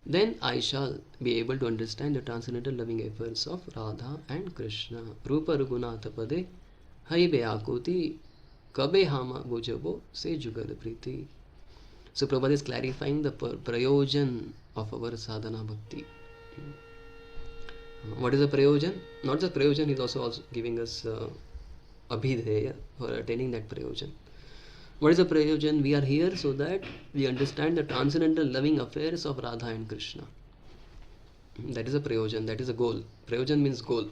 then I shall be able to understand the transcendental loving affairs of Radha and Krishna. Rupa Raghunatha Pade Haibe Akuti Kabe Hama Bujabo Se Jugad Priti. So Prabhupada is clarifying the prayojan of our sadhana bhakti. What is the prayojan? Not just prayojan, he is also giving us abhideya for attaining that prayojan. What is the prayojan? We are here so that we understand the transcendental loving affairs of Radha and Krishna. That is a prayojan, that is a goal. Prayojan means goal.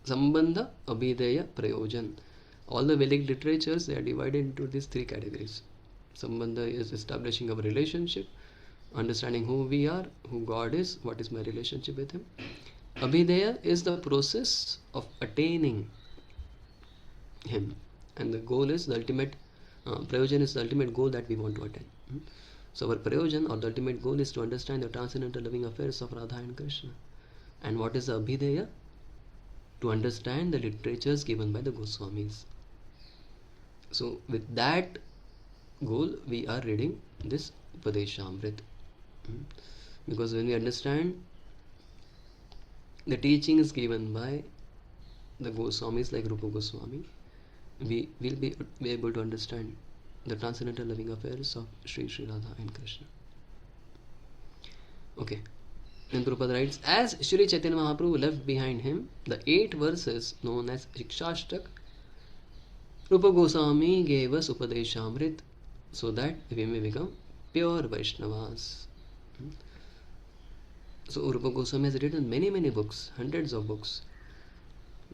Sambandha, abhideya, prayojan. All the Vedic literatures, they are divided into these three categories. Sambandha is establishing our relationship, understanding who we are, who God is, what is my relationship with Him. Abhideya is the process of attaining Him. And the goal is the ultimate, prayojan is the ultimate goal that we want to attain. So our prayojan or the ultimate goal is to understand the transcendental loving affairs of Radha and Krishna. And what is the abhideya? To understand the literatures given by the Goswamis. So with that goal, we are reading this Upadeshamrit. Because when we understand the teachings given by the Goswamis like Rupa Goswami, we will be able to understand the transcendental loving affairs of Sri Radha and Krishna. Okay. Then Prabhupada writes, as Sri Chaitanya Mahaprabhu left behind him the 8 verses known as Shikshashtak, Rupa Goswami gave us Upadeshamrit so that we may become pure Vaishnavas. So Rupa Goswami has written many books, hundreds of books.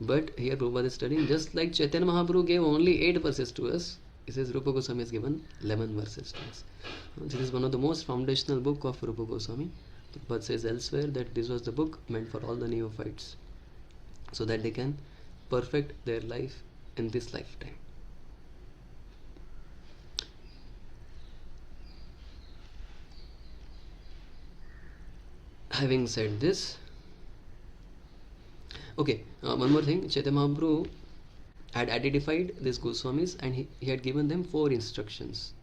But here Prabhupada is studying, just like Chaitanya Mahaprabhu gave only 8 verses to us, He says Rupa Goswami has given 11 verses to us. This is one of the most foundational book of Rupa Goswami. But says elsewhere that this was the book meant for all the neophytes, so that they can perfect their life in this lifetime. Having said this, okay, one more thing. Chaitanya Mahaprabhu had identified these Goswamis and he had given them 4 instructions.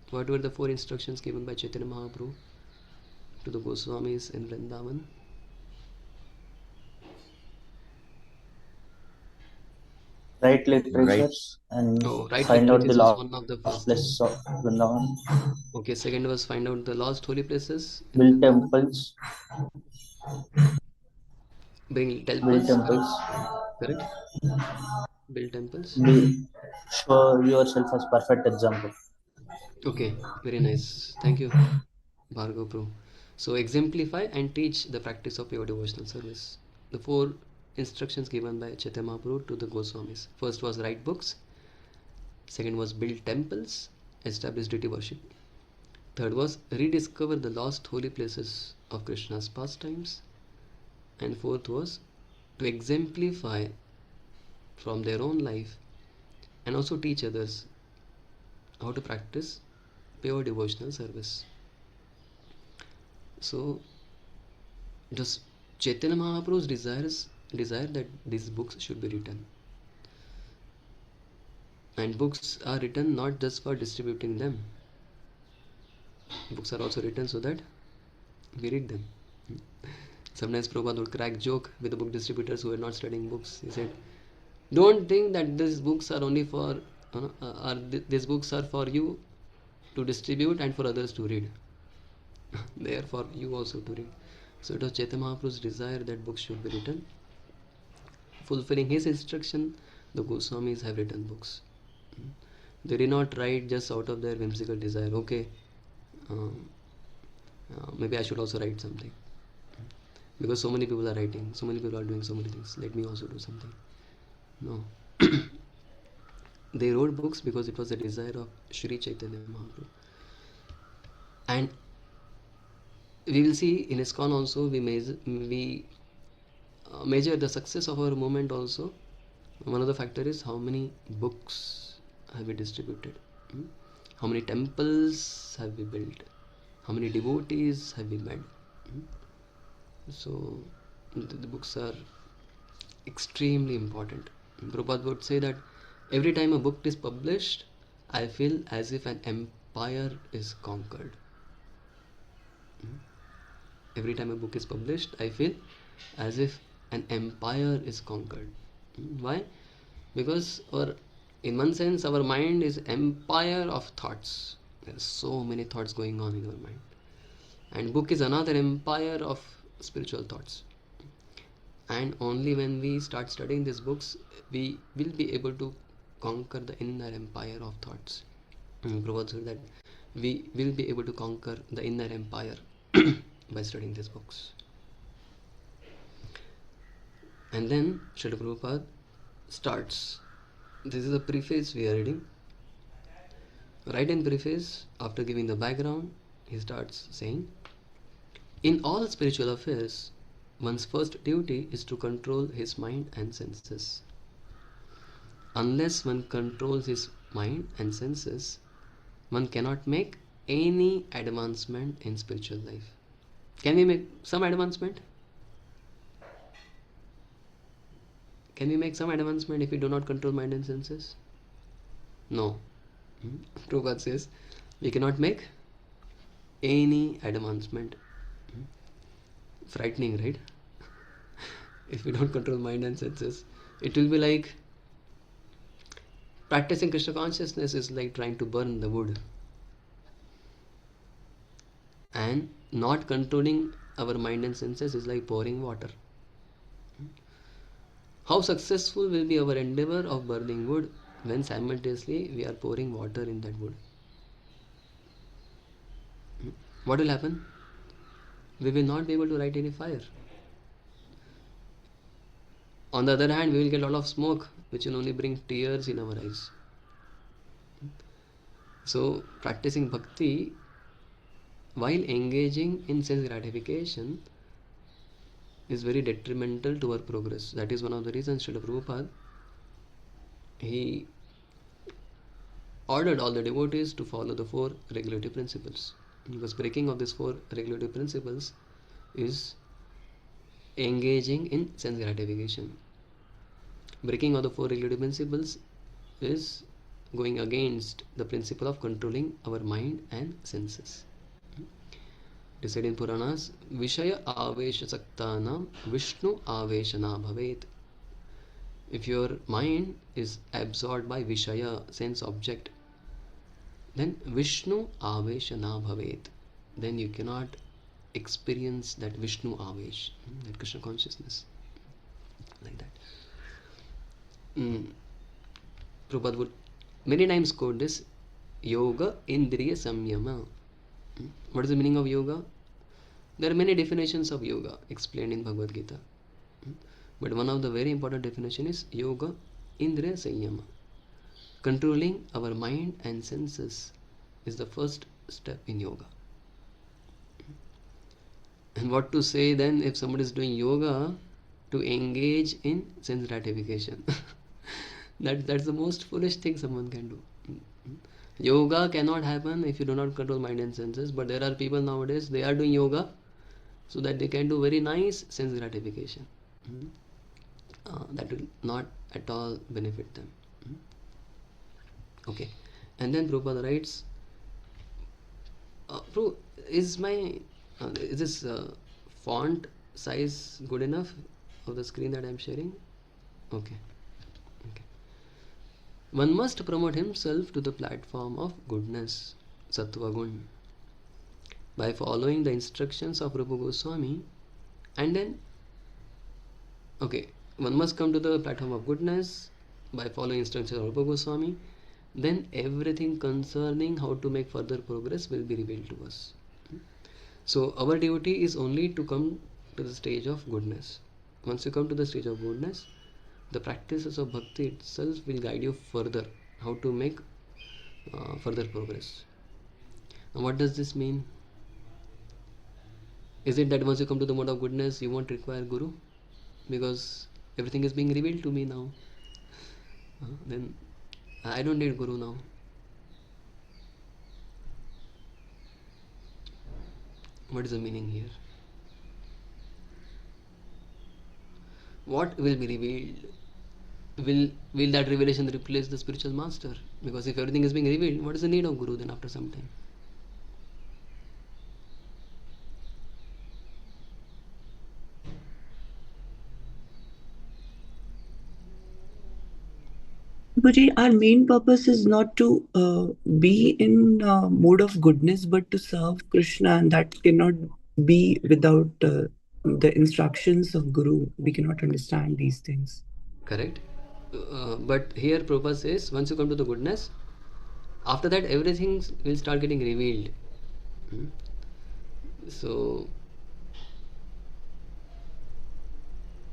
What were the 4 instructions given by Chaitanya Mahaprabhu to the Goswamis in Vrindavan?
Write literatures and
Right
find out the
literatures was
lost
one of the first.
places of Vrindavan.
Okay, second was find out the lost holy places.
Build temples.
Build
Build
temples.
temples.
Correct. Build temples.
Show yourself as perfect example.
Okay, very nice. Thank you, Bhargav Pro. So exemplify and teach the practice of your devotional service. The 4 instructions given by Chaitanya Mahaprabhu to the Goswamis. First was write books. Second was build temples, establish deity worship. Third was rediscover the lost holy places of Krishna's pastimes. And fourth was to exemplify from their own life and also teach others how to practice pure devotional service. So, just Chaitanya Mahaprabhu's desire that these books should be written. And books are written not just for distributing them. Books are also written so that we read them. Sometimes Prabhupada would crack joke with the book distributors who were not studying books. He said, "Don't think that these books are only for these books are for you to distribute and for others to read. They are for you also to read." So it was Chaitanya Mahaprabhu's desire that books should be written. Fulfilling his instruction, the Goswamis have written books. They did not write just out of their whimsical desire. Okay, maybe I should also write something. Because so many people are writing, so many people are doing so many things. Let me also do something. No. They wrote books because it was a desire of Sri Chaitanya Mahaprabhu. And we will see in ISKCON also, we measure the success of our movement also. One of the factors is how many books have we distributed, how many temples have we built, how many devotees have we met. So the books are extremely important. Prabhupada would say that every time a book is published, I feel as if an empire is conquered. Every time a book is published, I feel as if an empire is conquered. Why? Because in one sense, our mind is empire of thoughts. There are so many thoughts going on in our mind. And book is another empire of spiritual thoughts. And only when we start studying these books, we will be able to conquer the inner empire of thoughts. Prabhupada said that we will be able to conquer the inner empire by studying these books. And then Srila Prabhupada starts. This is the preface we are reading. Right in preface, after giving the background, he starts saying, in all spiritual affairs, one's first duty is to control his mind and senses. Unless one controls his mind and senses, one cannot make any advancement in spiritual life. Can we make some advancement? Can we make some advancement if we do not control mind and senses? No. Prabhupada says we cannot make any advancement. Frightening, right? If we don't control mind and senses, it will be like practicing Krishna consciousness is like trying to burn the wood. And not controlling our mind and senses is like pouring water. How successful will be our endeavor of burning wood when simultaneously we are pouring water in that wood? What will happen? We will not be able to light any fire. On the other hand, we will get a lot of smoke which will only bring tears in our eyes. So practicing bhakti while engaging in sense gratification is very detrimental to our progress. That is one of the reasons Srila Prabhupada, he ordered all the devotees to follow the 4 regulative principles, because breaking of these 4 regulative principles is engaging in sense gratification. Breaking of the 4 regulative principles is going against the principle of controlling our mind and senses. It is said in Puranas, Vishaya Avesha Saktanam Vishnu Aveshana Bhavet. If your mind is absorbed by Vishaya, sense object, then Vishnu Aveshana Bhavet. Then you cannot experience that Vishnu Avesh, that Krishna consciousness. Like that. Prabhupada would many times quote this Yoga Indriya Samyama. What is the meaning of yoga? There are many definitions of yoga explained in Bhagavad Gita. But one of the very important definition is Yoga Indriya Samyama. Controlling our mind and senses is the first step in yoga. And what to say then if somebody is doing yoga to engage in sense gratification? That's the most foolish thing someone can do. Yoga cannot happen if you do not control mind and senses, but there are people nowadays, they are doing yoga so that they can do very nice sense gratification. That will not at all benefit them. Okay. And then Prabhupada writes, is this font size good enough of the screen that I am sharing? Okay. One must promote himself to the platform of goodness, Sattva Gun, by following the instructions of Rupa Goswami, and then, one must come to the platform of goodness by following instructions of Rupa Goswami, then everything concerning how to make further progress will be revealed to us. So our duty is only to come to the stage of goodness. Once you come to the stage of goodness, the practices of bhakti itself will guide you further, how to make further progress. Now what does this mean? Is it that once you come to the mode of goodness, you won't require Guru? Because everything is being revealed to me now. Then I don't need Guru now. What is the meaning here? What will be revealed? Will that revelation replace the spiritual master? Because if everything is being revealed, what is the need of Guru then after some time?
Guruji, our main purpose is not to be in mode of goodness, but to serve Krishna, and that cannot be without the instructions of Guru. We cannot understand these things.
Correct. But here Prabhupada says, once you come to the goodness, after that everything will start getting revealed. So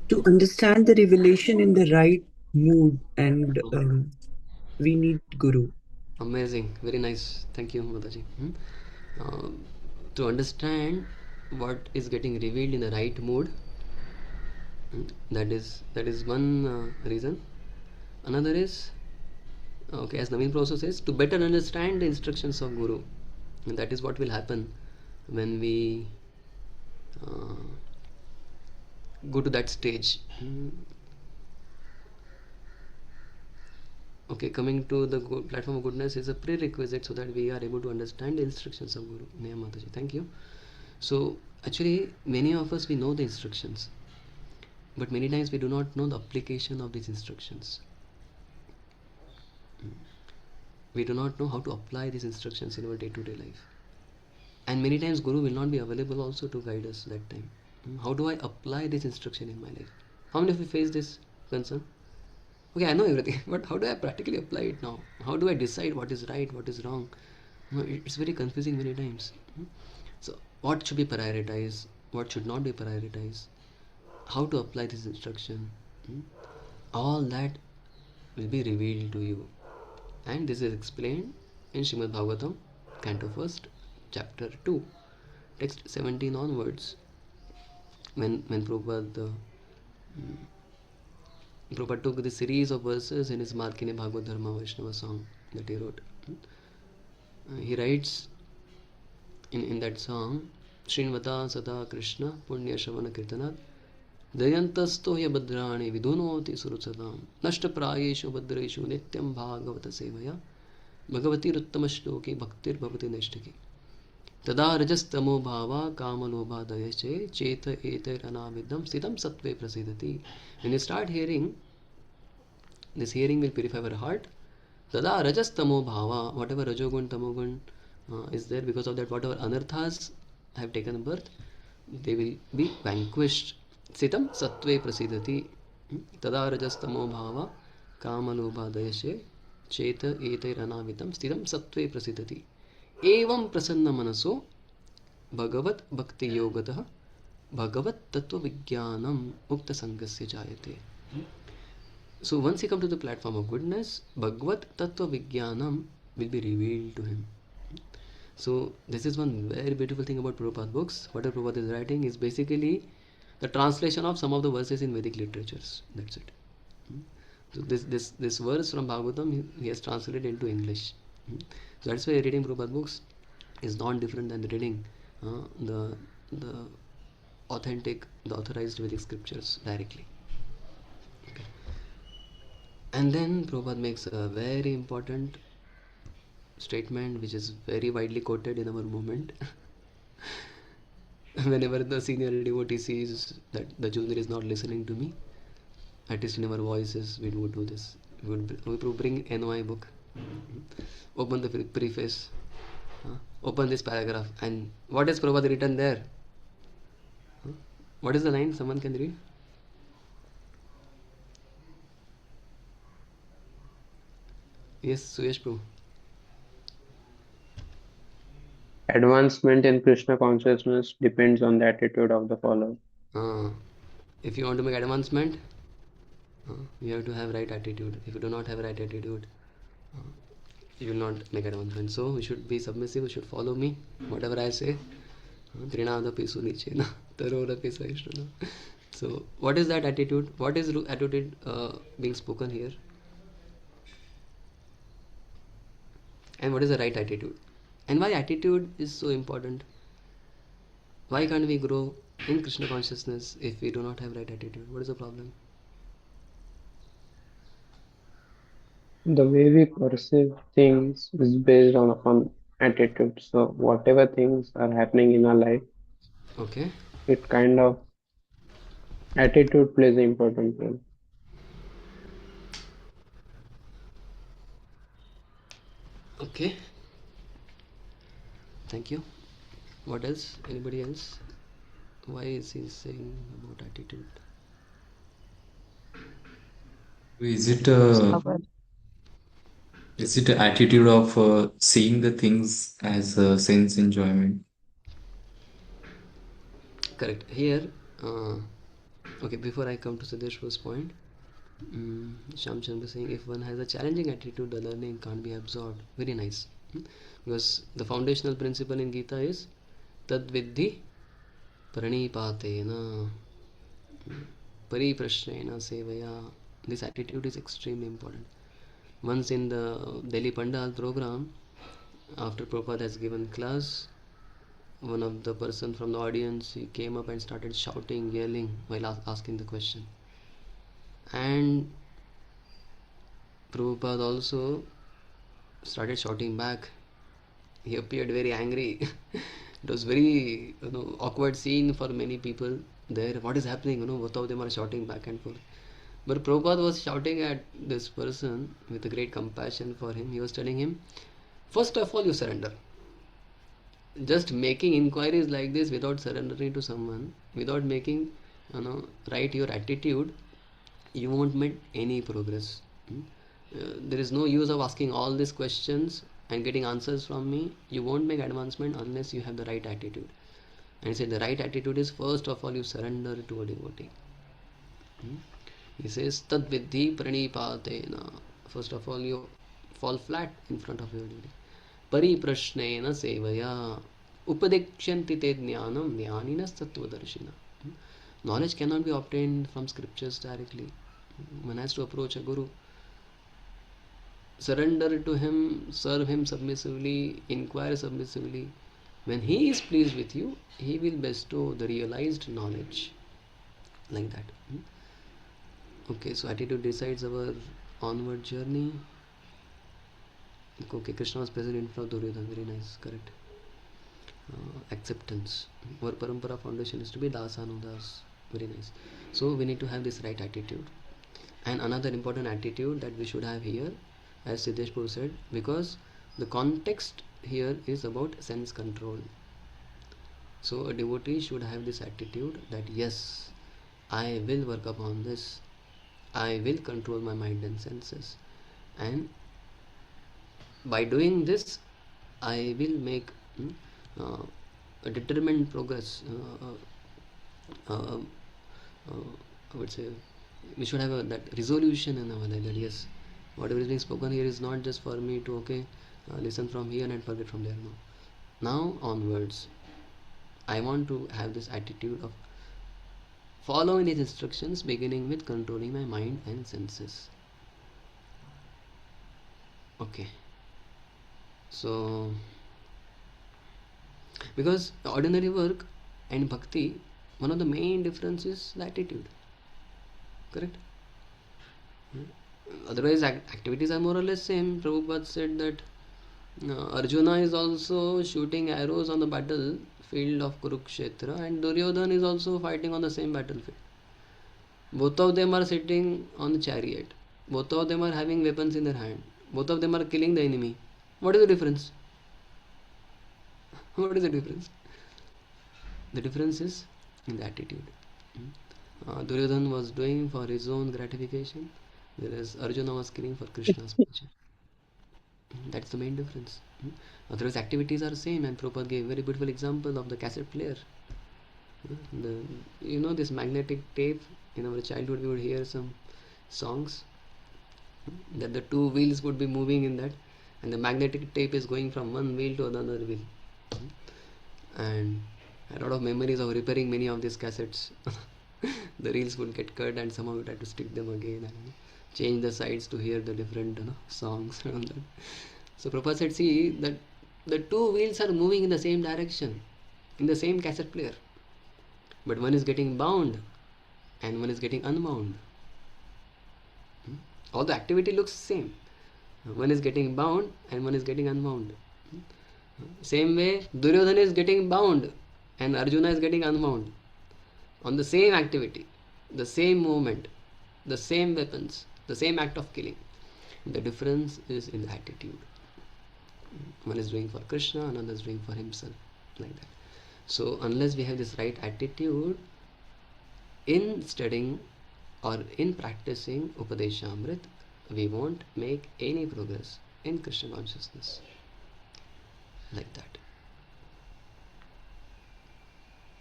to understand the revelation in the right mood, and we need Guru.
Amazing, very nice. Thank you, Mataji. To understand what is getting revealed in the right mood, that is one reason. Another is, as Naveen Prabhu says, to better understand the instructions of Guru. And that is what will happen when we go to that stage. Coming to the platform of goodness is a prerequisite so that we are able to understand the instructions of Guru. Neha Mataji, thank you. So actually many of us, we know the instructions, but many times we do not know the application of these instructions. We do not know how to apply these instructions in our day-to-day life. And many times Guru will not be available also to guide us that time. How do I apply this instruction in my life? How many of you face this concern? I know everything, but how do I practically apply it now? How do I decide what is right, what is wrong? It's very confusing many times. So what should be prioritized? What should not be prioritized? How to apply this instruction? All that will be revealed to you. And this is explained in Srimad Bhagavatam, Canto 1st, Chapter 2, text 17 onwards. When Prabhupada took the series of verses in his Markine Bhagavad Dharma Vaishnava song that he wrote. He writes in that song, Srinvata Sada Krishna Punya Shavana Kirtanat Dayantasto ya Badrani Vidunoti Surutsadam Nashta Prayeshu Badreshu Nityam Bhagavata Sevaya Bhagavati Ruttama Bhaktir Bhavati Neshtaki Tada Rajastamo Bhava Kamalobha Dayache Cheta Eter Anavidam Siddham Sattve Prasidati. When you start hearing, this hearing will purify our heart. Tada Rajastamo Bhava, whatever Rajogun, Tamogun is there, because of that, whatever anarthas have taken birth, they will be vanquished. Sitam Sattve Prasidati. Tada Rajastamo Bhava Kamalobha Dayashe Cheta Eter Anavidam Siddham Sattve Prasidati. Evam prasanna manaso bhagavat bhakti yogatah bhagavat tattva vijnanam mukta sangasya jayate. So once he comes to the platform of goodness, bhagavat tattva vijnanam will be revealed to him. So this is one very beautiful thing about Prabhupada books. What Prabhupada is writing is basically the translation of some of the verses in Vedic literatures. That's it. So this verse from Bhagavatam he has translated into English. So that's why reading Prabhupada books is not different than reading the authentic, the authorized Vedic scriptures directly. Okay. And then Prabhupada makes a very important statement which is very widely quoted in our movement. Whenever the senior devotee sees that the junior is not listening to me, at least in our voices, we would do this. We would bring NOI book, open the preface, open this paragraph, and what is Prabhupada written there? What is the line? Someone can read? Yes, Suyesh Prabhu.
Advancement in Krishna consciousness depends on the attitude of the follower.
If you want to make advancement, you have to have right attitude. If you do not have right attitude, you will not make advancement. So we should be submissive. We should follow me. Whatever I say. So what is that attitude? What is attitude being spoken here? And what is the right attitude? And why attitude is so important? Why can't we grow in Krishna consciousness if we do not have right attitude? What is the problem?
The way we perceive things is based on attitude. So whatever things are happening in our life,
okay,
it kind of attitude plays an important role.
Okay. Thank you. What else? Anybody else? Why is he saying about attitude?
Is it an attitude of seeing the things as a sense enjoyment?
Correct. Here, okay, before I come to Siddheshwar's point, Shamchandra is saying if one has a challenging attitude, the learning can't be absorbed. Very nice. Because the foundational principle in Gita is Tad Vidhi Pranipatena Pariprashrena Sevaya. This attitude is extremely important. Once in the Delhi Pandal program, after Prabhupada has given class, one of the person from the audience, he came up and started shouting, yelling while asking the question. And Prabhupada also started shouting back. He appeared very angry. It was very awkward scene for many people there. What is happening? Both of them are shouting back and forth. But Prabhupada was shouting at this person with a great compassion for him. He was telling him, first of all, you surrender. Just making inquiries like this without surrendering to someone, without making right your attitude, you won't make any progress. There is no use of asking all these questions and getting answers from me. You won't make advancement unless you have the right attitude. And he said the right attitude is first of all you surrender to a devotee. He says Tad Vidhi Pranipatena. First of all, you fall flat in front of your duty. Pariprashnena sevaya upadekshyanti te jnanam jnaninas tattvadarshina. Knowledge cannot be obtained from scriptures directly. One has to approach a guru, surrender to him, serve him submissively, inquire submissively. When he is pleased with you, he will bestow the realized knowledge. Like that. Okay, so attitude decides our onward journey. Okay, Krishna was present in front of Duryodhana. Very nice, correct. Acceptance. Our parampara foundation is to be dasanudas. Very nice. So we need to have this right attitude. And another important attitude that we should have here, as Siddesh Prabhu said, because the context here is about sense control. So a devotee should have this attitude that yes, I will work upon this. I will control my mind and senses. And by doing this, I will make a determined progress. I would say we should have that resolution in our life that yes, whatever is being spoken here is not just for me to listen from here and forget from there. No. Now onwards, I want to have this attitude of following these instructions, beginning with controlling my mind and senses. Okay. So, because ordinary work and bhakti, one of the main differences is the attitude. Correct? Otherwise, activities are more or less same. Prabhupada said that Arjuna is also shooting arrows on the battlefield of Kurukshetra, and Duryodhana is also fighting on the same battlefield. Both of them are sitting on the chariot. Both of them are having weapons in their hand. Both of them are killing the enemy. What is the difference? What is the difference? The difference is in the attitude. Duryodhana was doing for his own gratification, whereas Arjuna was killing for Krishna's pleasure. That's the main difference. Otherwise, activities are same, and Prabhupada gave a very beautiful example of the cassette player. This magnetic tape. In our childhood, we would hear some songs that the two wheels would be moving in that, and the magnetic tape is going from one wheel to another wheel. And a lot of memories of repairing many of these cassettes. The reels would get cut, and somehow we had to stick them again and change the sides to hear the different songs and all that. So Prabhupada said, see that the two wheels are moving in the same direction, in the same cassette player, but one is getting bound and one is getting unbound. All the activity looks same. One is getting bound and one is getting unbound. Same way, Duryodhana is getting bound and Arjuna is getting unbound. On the same activity, the same movement, the same weapons, the same act of killing. The difference is in the attitude. One is doing for Krishna, another is doing for himself. Like that. So unless we have this right attitude in studying or in practicing Upadeshamrit, we won't make any progress in Krishna consciousness. Like that.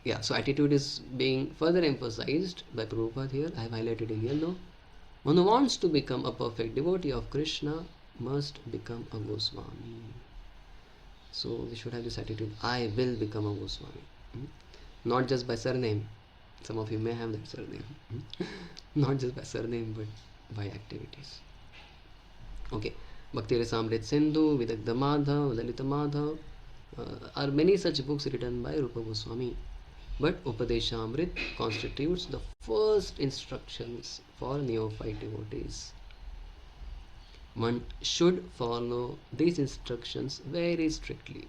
Yeah, so attitude is being further emphasized by Prabhupada here. I have highlighted in yellow. One who wants to become a perfect devotee of Krishna must become a Goswami. So we should have this attitude, I will become a Goswami. Not just by surname. Some of you may have that surname. Not just by surname, but by activities. Okay. Bhakti Rasamrit Sindhu, Vidagdha Madhav, Lalita Madhav are many such books written by Rupa Goswami. But Upadeshamrit constitutes the first instructions for neophyte devotees. One should follow these instructions very strictly.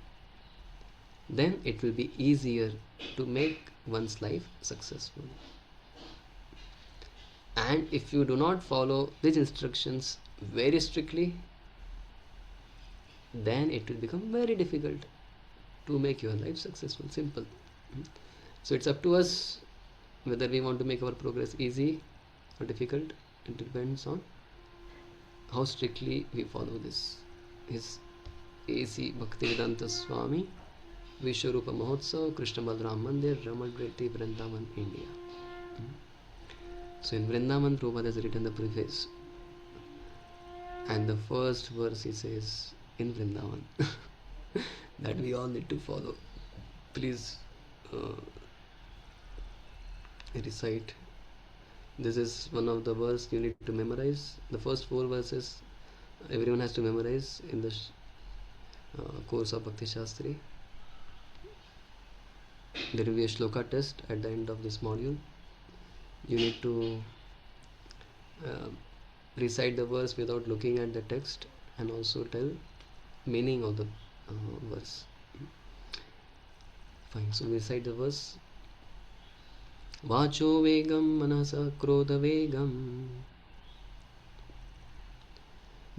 Then it will be easier to make one's life successful. And if you do not follow these instructions very strictly, then it will become very difficult to make your life successful. Simple. So it's up to us whether we want to make our progress easy or difficult. It depends on how strictly we follow this. His A.C. Bhaktivedanta Swami, Vishwarupa Mahotsav, Krishna Balram Mandir, Ramadreti, Vrindavan, India. So in Vrindavan, Prabhupada has written the preface. And the first verse he says in Vrindavan that we all need to follow. Please recite. This is one of the verse you need to memorize. The first 4 verses everyone has to memorize in the course of Bhakti Shastri. There will be a shloka test at the end of this module. You need to recite the verse without looking at the text and also tell meaning of the verse. Fine. So recite the verse. Vacho vegam manasa krodha vegam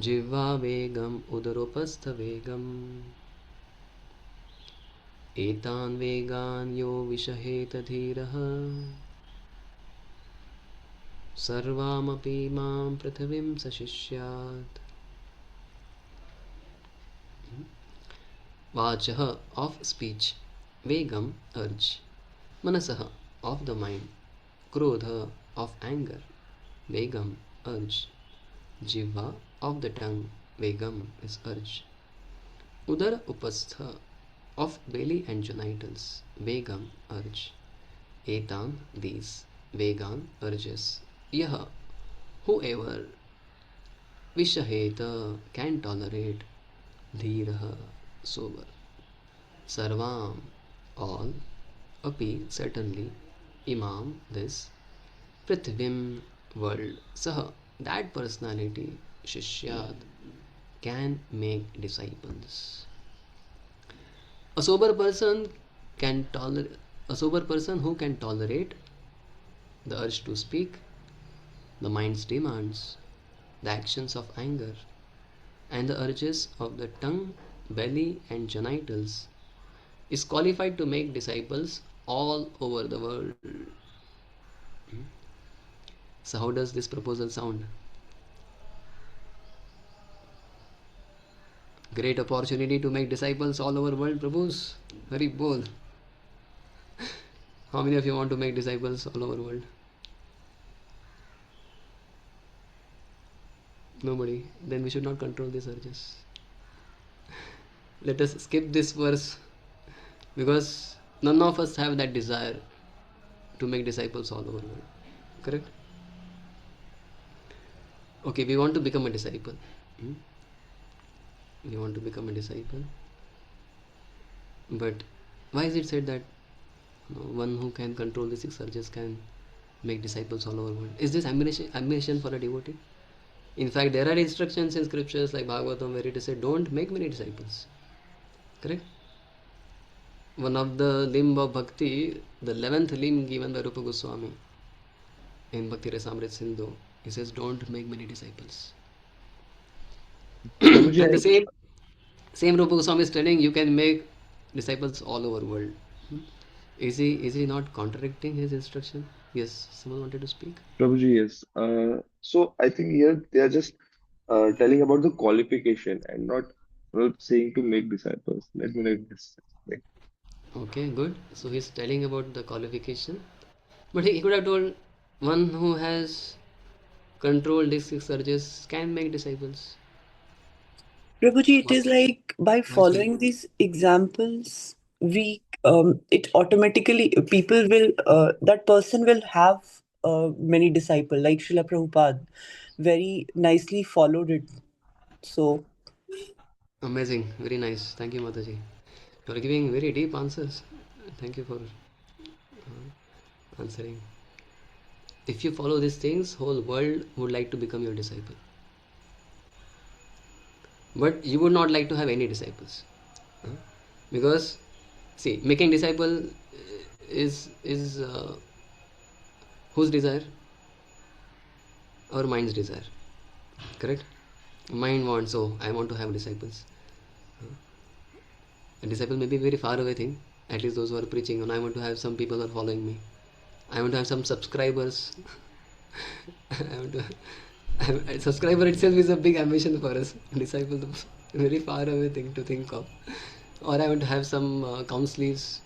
Jivva vegam udaropastha vegam Etan vegan yo vishaheta dhiraha Sarvamapi mam prathavim sashishyat. Vachaha of speech, vegam urge, manasaha of the mind, krodha of anger, vegam urge, jiva of the tongue, vegam is urge, udara upastha of belly and genitals, vegam urge, etan these, vegan urges, yaha whoever, vishaheta can tolerate, dhiraha sober, sarvam all, api certainly, imam this, prithvim world, saha that personality, shishyad can make disciples. A sober person can tolerate. A sober person who can tolerate the urge to speak, the mind's demands, the actions of anger, and the urges of the tongue, belly, and genitals, is qualified to make disciples all over the world. So, how does this proposal sound? Great opportunity to make disciples all over the world, Prabhus. Very bold. How many of you want to make disciples all over the world? Nobody. Then we should not control these urges. Let us skip this verse because none of us have that desire to make disciples all over the world. Correct? Okay, we want to become a disciple. We want to become a disciple. But why is it said that one who can control the 6 urges can make disciples all over the world? Is this ambition for a devotee? In fact, there are instructions in scriptures like Bhagavatam where it is said, don't make many disciples. Correct? One of the limb of Bhakti, the 11th limb given by Rupa Goswami in Bhakti Rasamrita Sindhu, he says, don't make many disciples. And the same Rupa Goswami is telling you can make disciples all over the world. Is he not contradicting his instruction? Yes, someone wanted to speak.
Prabhuji, yes. So I think here they are just telling about the qualification and not saying to make disciples. Let me like this.
Okay, good. So he's telling about the qualification. But he could have told one who has controlled these 6 urges can make disciples.
Prabhuji, it is like by following these examples, it automatically people will that person will have many disciples. Like Srila Prabhupada very nicely followed it. So
amazing, very nice. Thank you, Mataji. You are giving very deep answers. Thank you for answering. If you follow these things, whole world would like to become your disciple. But you would not like to have any disciples. Because, see, making disciple is whose desire? Our mind's desire. Correct? Mind wants, oh, I want to have disciples. A disciple may be a very far away thing. At least those who are preaching, and I want to have some people who are following me. I want to have some subscribers. Subscriber itself is a big ambition for us. Disciple is a very far away thing to think of. Or I want to have some counselees.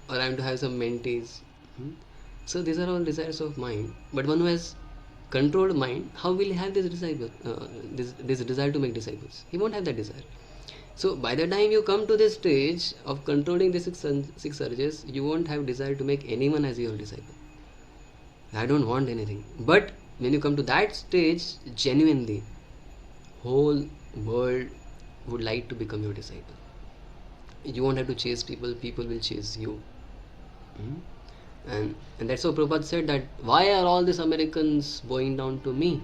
Or I want to have some mentees. So these are all desires of mine. But one who has controlled mind, how will he have this disciple, this desire to make disciples? He won't have that desire. So by the time you come to this stage of controlling the six urges, you won't have desire to make anyone as your disciple. I don't want anything. But when you come to that stage, genuinely, whole world would like to become your disciple. You won't have to chase people, people will chase you. And that's how Prabhupada said that, why are all these Americans bowing down to me?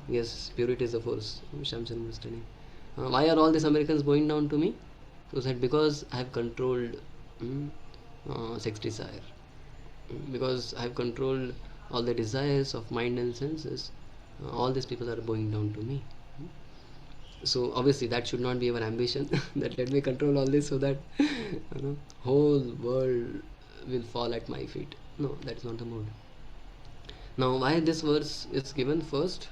Yes, spirit is the force. Shamchan was telling. Why are all these Americans bowing down to me? So said, because I have controlled sex desire. Because I have controlled all the desires of mind and senses. All these people are bowing down to me. So obviously that should not be our ambition. That let me control all this so that whole world will fall at my feet. No, that's not the mode. Now, why this verse is given first?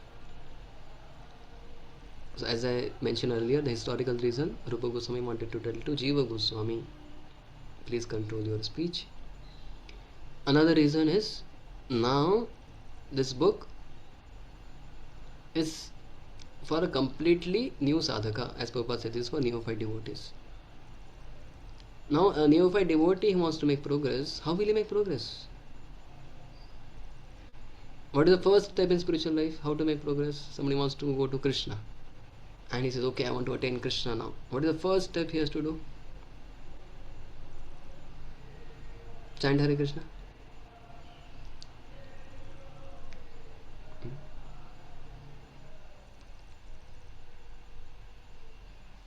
So as I mentioned earlier, the historical reason, Rupa Goswami wanted to tell to Jiva Goswami, please control your speech. Another reason is, now this book is for a completely new sadhaka, as Prabhupada said, this is for neophyte devotees. Now a neophyte devotee who wants to make progress, how will he make progress? What is the first step in spiritual life? How to make progress? Somebody wants to go to Krishna and he says, okay, I want to attain Krishna now. What is the first step he has to do? Chant Hare Krishna.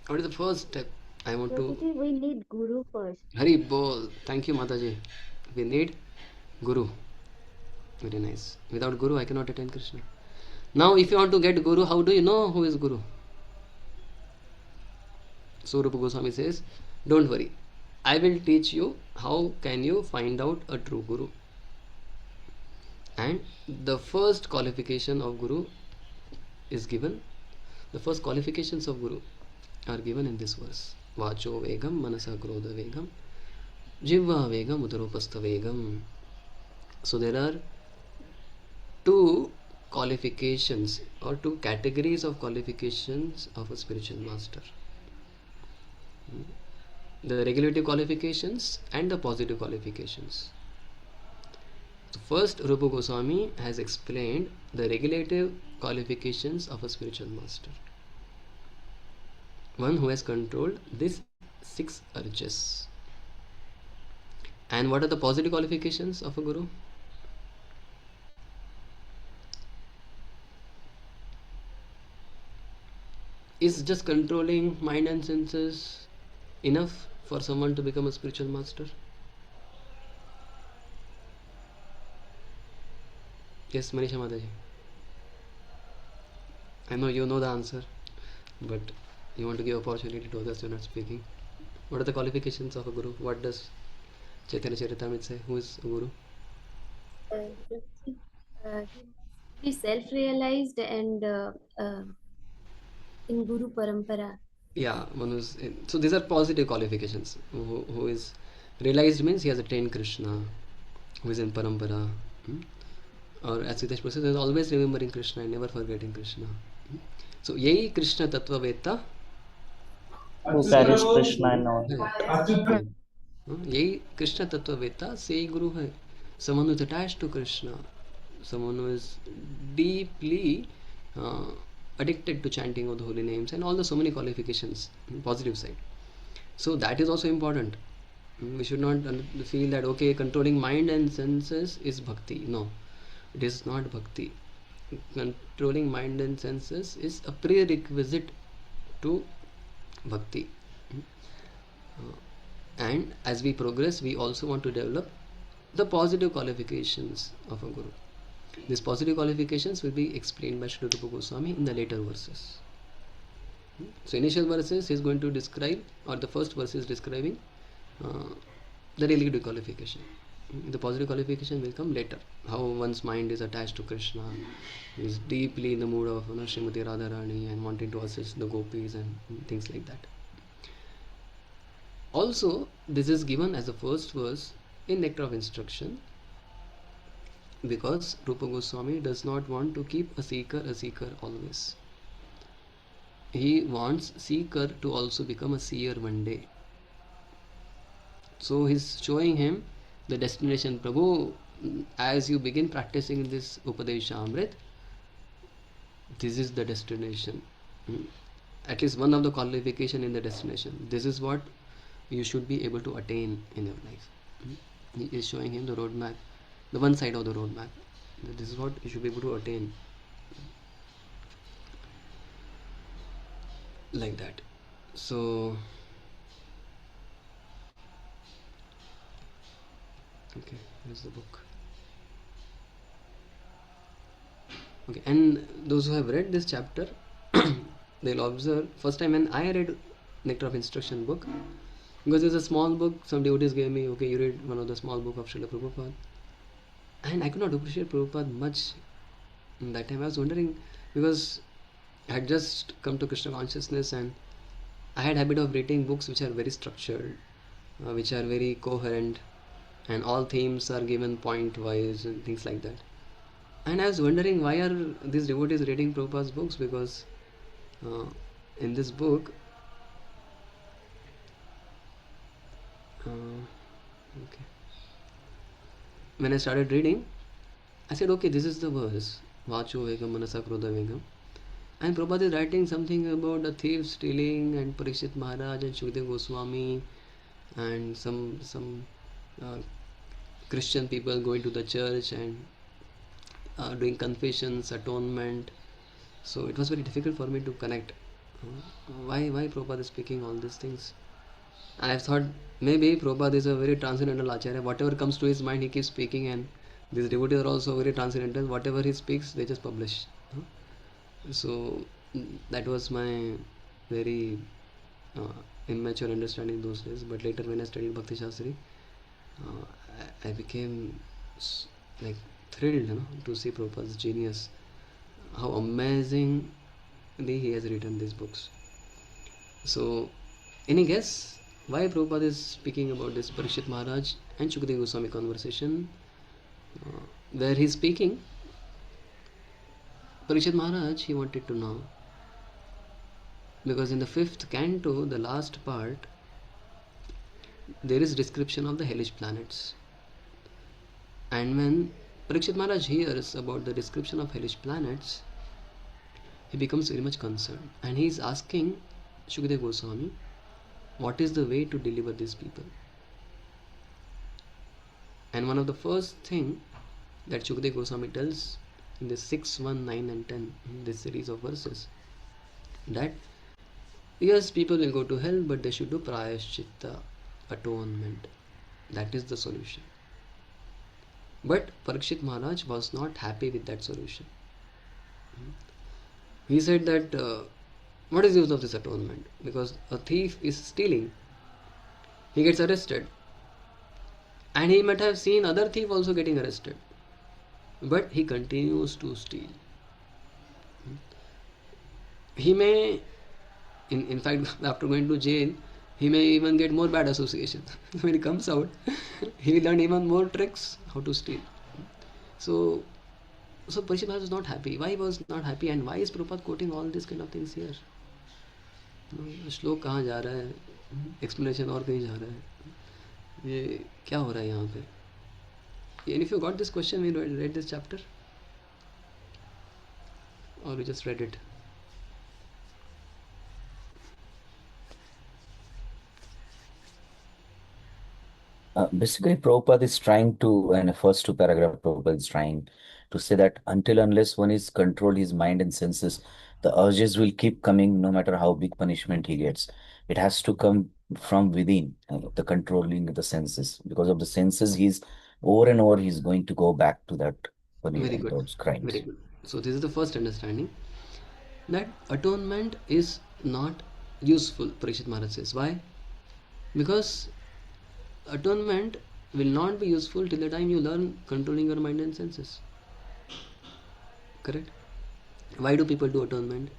What is the first step? I want to...
We need Guru first.
Hari Bol. Thank you, Mataji. We need Guru. Very nice. Without Guru, I cannot attain Krishna. Now, if you want to get Guru, how do you know who is Guru? So, Rupa Goswami says, don't worry. I will teach you how can you find out a true Guru. And the first qualification of Guru is given. The first qualifications of Guru are given in this verse. Vacho vegam, manasa krodha vegam, jivva vegam, udaropastha vegam. So there are two qualifications or two categories of qualifications of a spiritual master. The regulative qualifications and the positive qualifications. So first, Rupa Goswami has explained the regulative qualifications of a spiritual master. One who has controlled these 6 urges. And what are the positive qualifications of a Guru? Is just controlling mind and senses enough for someone to become a spiritual master? Yes, Manisha Mataji. I know you know the answer, but you want to give opportunity to others. You're not speaking. What are the qualifications of a Guru? What does Chaitanya Charitamrita say? Who is a Guru?
He must be self-realized and in Guru Parampara.
Yeah, one who's so these are positive qualifications. Who is realized means he has attained Krishna, who is in Parampara. Or as Siddhesh Prasad is always remembering Krishna and never forgetting Krishna. So, Yei Krishna Tattva Veta.
Who carries Krishna and NOI.
Yei Krishna Tattva Veta, say Guru hai. Someone who is attached to Krishna, someone who is deeply addicted to chanting of the holy names and all the so many qualifications, positive side. So that is also important. We should not feel that okay, controlling mind and senses is bhakti. No, it is not bhakti. Controlling mind and senses is a prerequisite to bhakti. And as we progress, we also want to develop the positive qualifications of a Guru. These positive qualifications will be explained by Sri Rupa Goswami in the later verses. So initial verses he is going to describe, or the first verse is describing the relative qualification. The positive qualification will come later. How one's mind is attached to Krishna, is deeply in the mood of Srimati Radharani and wanting to assist the gopis and things like that. Also, this is given as the first verse in Nectar of Instruction. because Rupa Goswami does not want to keep a seeker always. He wants seeker to also become a seer one day. So he's showing him the destination. Prabhu, as you begin practicing this Upadeshamrit, this is the destination. At least one of the qualification in the destination. This is what you should be able to attain in your life. He is showing him the roadmap, the one side of the roadmap. This is what you should be able to attain. Like that. So, okay, here's the book. Okay, and those who have read this chapter, they'll observe, first time when I read Nectar of Instruction book, because it's a small book, some devotees gave me, okay, you read one of the small book of Srila Prabhupada, and I could not appreciate Prabhupada much in that time. I was wondering, because I had just come to Krishna consciousness and I had habit of reading books which are very structured, which are very coherent, and all themes are given point wise and things like that. And I was wondering, why are these devotees reading Prabhupada's books? Because in this book, okay, when I started reading, I said, okay, this is the verse, Vacho Vegam Manasa Krodha Vegam. And Prabhupada is writing something about a thief stealing and Parikshit Maharaj and Shukdev Goswami and some Christian people going to the church and doing confessions, atonement. So it was very difficult for me to connect. Why Prabhupada is speaking all these things? And I thought maybe Prabhupada is a very transcendental Acharya. Whatever comes to his mind, he keeps speaking, and these devotees are also very transcendental. Whatever he speaks, they just publish. So that was my very immature understanding those days. But later, when I studied Bhakti Shastri, I became like thrilled, to see Prabhupada's genius. How amazingly he has written these books. So, any guess why Prabhupada is speaking about this Parikshit Maharaj and Shukdev Goswami conversation, where he is speaking? Parikshit Maharaj, he wanted to know, because in the 5th canto, the last part, there is description of the hellish planets. And when Parikshit Maharaj hears about the description of hellish planets, he becomes very much concerned. And he is asking Shukdev Goswami, what is the way to deliver these people? And one of the first thing that Shukdev Goswami tells in the 6, 1, 9 and 10, in this series of verses, that yes, people will go to hell, but they should do prayaschitta, atonement. That is the solution. But Parikshit Maharaj was not happy with that solution. He said that what is the use of this atonement? Because a thief is stealing. He gets arrested. And he might have seen other thief also getting arrested. But he continues to steal. He may, in fact, after going to jail, he may even get more bad association. When he comes out, he will learn even more tricks how to steal. So Parikshit Maharaj was not happy. Why he was not happy, and why is Prabhupada quoting all these kind of things here? श्लोक कहाँ जा रहा है, explanation और कहीं जा रहा है, ये क्या हो रहा है यहाँ पे? And if you got this question when you read this chapter, or you just read it?
Basically, Prabhupada is trying to, in the first 2 paragraphs, Prabhupada is trying to say that unless one is controlled his mind and senses, the urges will keep coming no matter how big punishment he gets. It has to come from within, the controlling the senses. Because of the senses, he's over and over, he's going to go back to that
Very good.
those crimes.
Very good. So this is the first understanding, that atonement is not useful, Parikshit Maharaj says. Why? Because atonement will not be useful till the time you learn controlling your mind and senses. Correct? Why do people do atonement?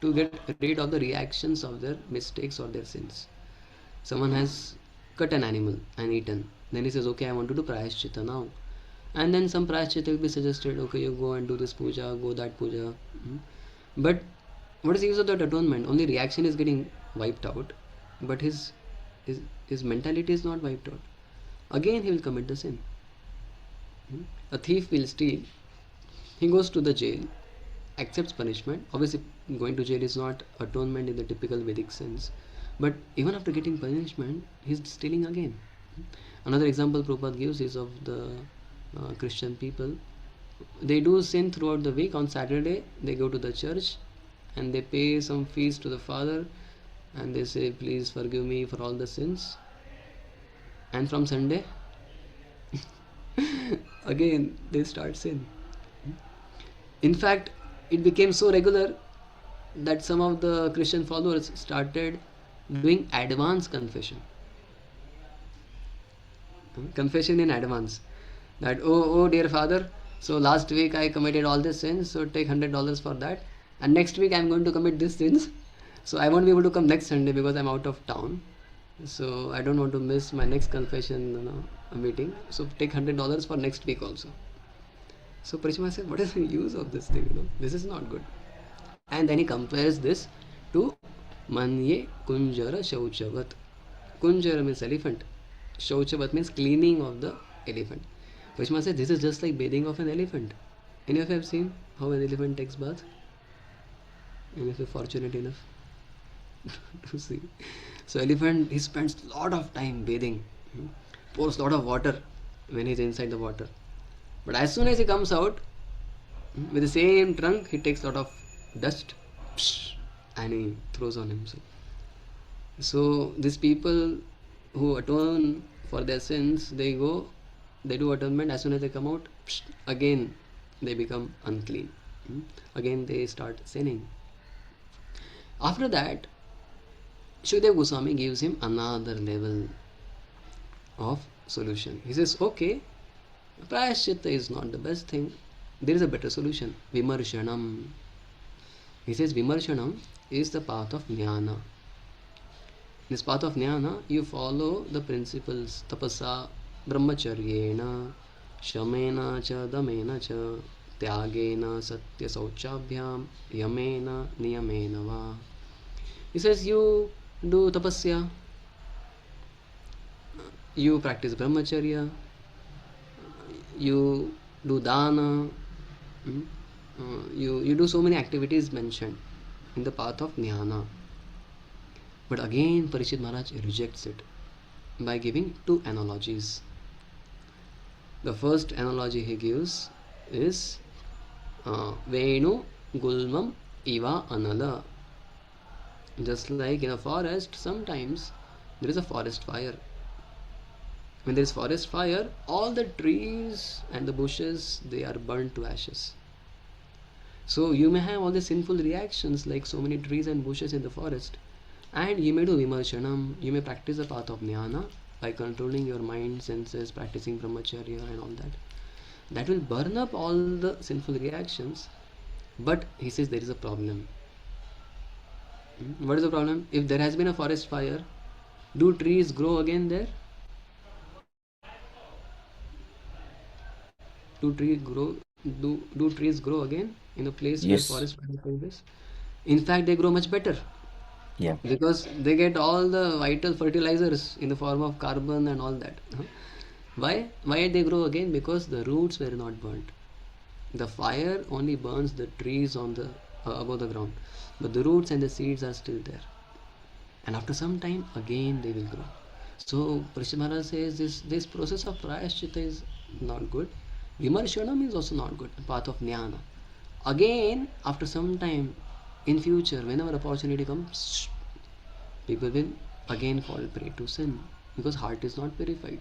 To get rid of the reactions of their mistakes or their sins. Someone has cut an animal and eaten. Then he says, okay, I want to do prayaschitta now. And then some prayashchitta will be suggested, okay, you go and do this puja, go that puja. But what is the use of that atonement? Only reaction is getting wiped out, but his mentality is not wiped out. Again he will commit the sin. A thief will steal, he goes to the jail, accepts punishment. Obviously going to jail is not atonement in the typical Vedic sense, but even after getting punishment he's stealing again. Another example Prabhupada gives is of the Christian people. They do sin throughout the week. On Saturday they go to the church and they pay some fees to the father and they say, please forgive me for all the sins. And from Sunday again they start sin. In fact, it became so regular that some of the Christian followers started doing advance confession. Confession in advance. That, oh dear father, so last week I committed all these sins, so take $100 for that. And next week I'm going to commit these sins. So I won't be able to come next Sunday because I'm out of town. So I don't want to miss my next confession meeting. So take $100 for next week also. So Parishma said, what is the use of this thing? This is not good. And then he compares this to Manye Kunjara Shauchavat. Kunjara means elephant. Shauchavat means cleaning of the elephant. Parishma said, this is just like bathing of an elephant. Any of you have seen how an elephant takes bath? Any of you fortunate enough to see? So elephant, he spends a lot of time bathing, pours a lot of water when he's inside the water. But as soon as he comes out, with the same trunk, he takes a lot of dust and he throws on himself. So these people who atone for their sins, they do atonement. As soon as they come out, again they become unclean. Again they start sinning. After that, Shukdev Goswami gives him another level of solution. He says, okay, prayashchitta is not the best thing. There is a better solution. Vimarshanam. He says Vimarshanam is the path of jnana. This path of jnana, you follow the principles tapasa, brahmacharyena, shamena cha, damena cha, tyagena, satya sauchabhyam, yamena, niyamena va. He says you do tapasya, you practice brahmacharya, you do dana, you do so many activities mentioned in the path of jnana. But again Parishit Maharaj rejects it by giving two analogies. The first analogy he gives is Venu Gulmam Iva Anala. Just like in a forest, sometimes there is a forest fire. When there is forest fire, all the trees and the bushes, they are burnt to ashes. So you may have all the sinful reactions like so many trees and bushes in the forest, and you may do vimarshanam, you may practice the path of jnana by controlling your mind, senses, practicing brahmacharya and all that. That will burn up all the sinful reactions. But he says there is a problem. What is the problem? If there has been a forest fire, do trees grow again there? Do trees grow again in a place where
Yes.
forest fire is? In fact, they grow much better.
Yeah.
Because they get all the vital fertilizers in the form of carbon and all that. Why they grow again? Because the roots were not burnt. The fire only burns the trees on the above the ground, but the roots and the seeds are still there, and after some time again they will grow. So Parishit Maharaj says this process of prayashchitta is not good. Vimarshanam is also not good. The path of jnana. Again, after some time, in future, whenever opportunity comes, people will again fall prey to sin because heart is not purified.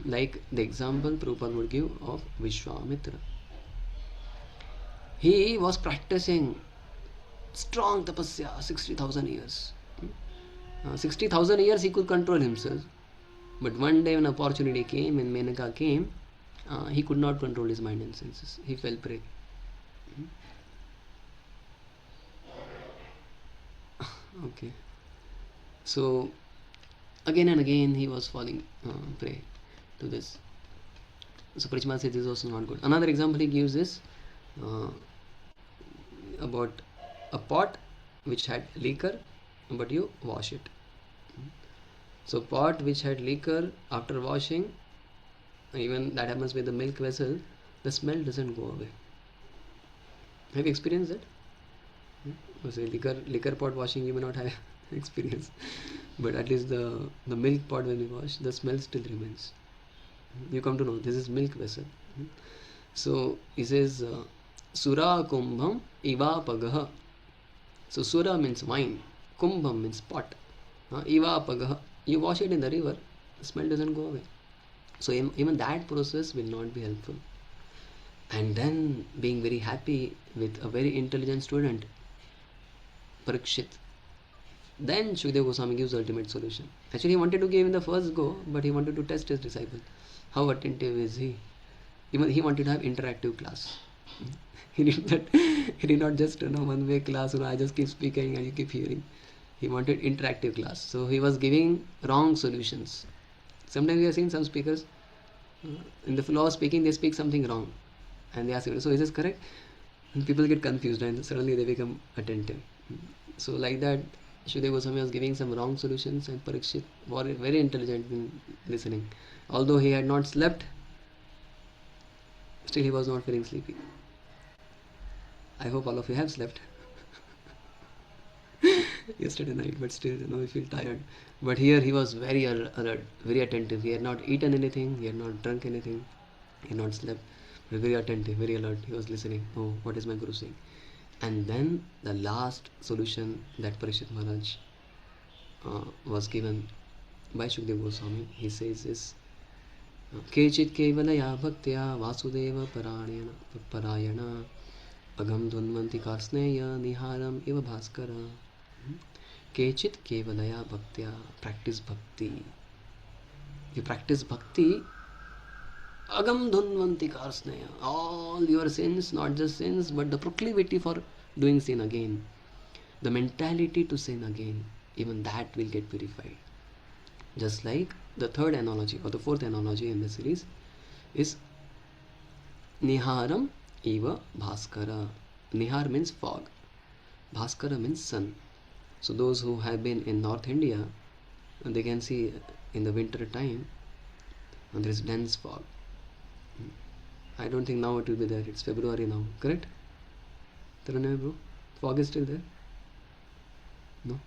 Like the example Prabhupada would give of Vishwamitra. He was practicing strong tapasya 60,000 years. 60,000 years he could control himself. But one day when opportunity came, when Menaka came, he could not control his mind and senses. He fell prey. Okay. So again and again he was falling prey to this. So Parikshit Maharaj says this is also not good. Another example he gives is about a pot which had liquor, but you wash it. So pot which had liquor, after washing, even that happens with the milk vessel, the smell doesn't go away. Have you experienced that? Say liquor pot washing you may not have experience, but at least the milk pot when you wash, the smell still remains. You come to know this is milk vessel. So he says Sura Kumbham Iva Pagaha. So Sura means wine, Kumbham means pot, Iva Pagaha. You wash it in the river, the smell doesn't go away. So even that process will not be helpful. And then being very happy with a very intelligent student, Parikshit. Then Shukdev Goswami gives the ultimate solution. Actually, he wanted to give in the first go, but he wanted to test his disciple. How attentive is he? Even he wanted to have interactive class. He did not just one way class. I just keep speaking and you keep hearing. He wanted interactive class. So he was giving wrong solutions. Sometimes we have seen some speakers in the flow of speaking they speak something wrong, and they ask, so is this correct? And people get confused and suddenly they become attentive. So like that, Shukdev Goswami was giving some wrong solutions, and Parikshit was very intelligent in listening. Although he had not slept, still he was not feeling sleepy. I hope all of you have slept yesterday night, but still we feel tired. But here he was very alert, very attentive. He had not eaten anything, he had not drunk anything, he had not slept, but very attentive, very alert. He was listening. Oh, what is my Guru saying? And then the last solution that Parikshit Maharaj was given by Shukdev Goswami, he says is Kechit kevalaya bhaktya vasudeva parayana agam dhunvanti karsneya niharam eva bhaskara. Kechit kevalaya bhaktya, practice bhakti. You practice bhakti, agam dhunvanti karsneya, all your sins, not just sins, but the proclivity for doing sin again, the mentality to sin again, even that will get purified. Just like the third analogy or the fourth analogy in the series is Niharam eva bhaskara. Nihar means fog, bhaskara means sun. So those who have been in North India, they can see in the winter time there is dense fog. I don't think now it will be there. It's February now, correct? Taranay bro, fog is still there? No,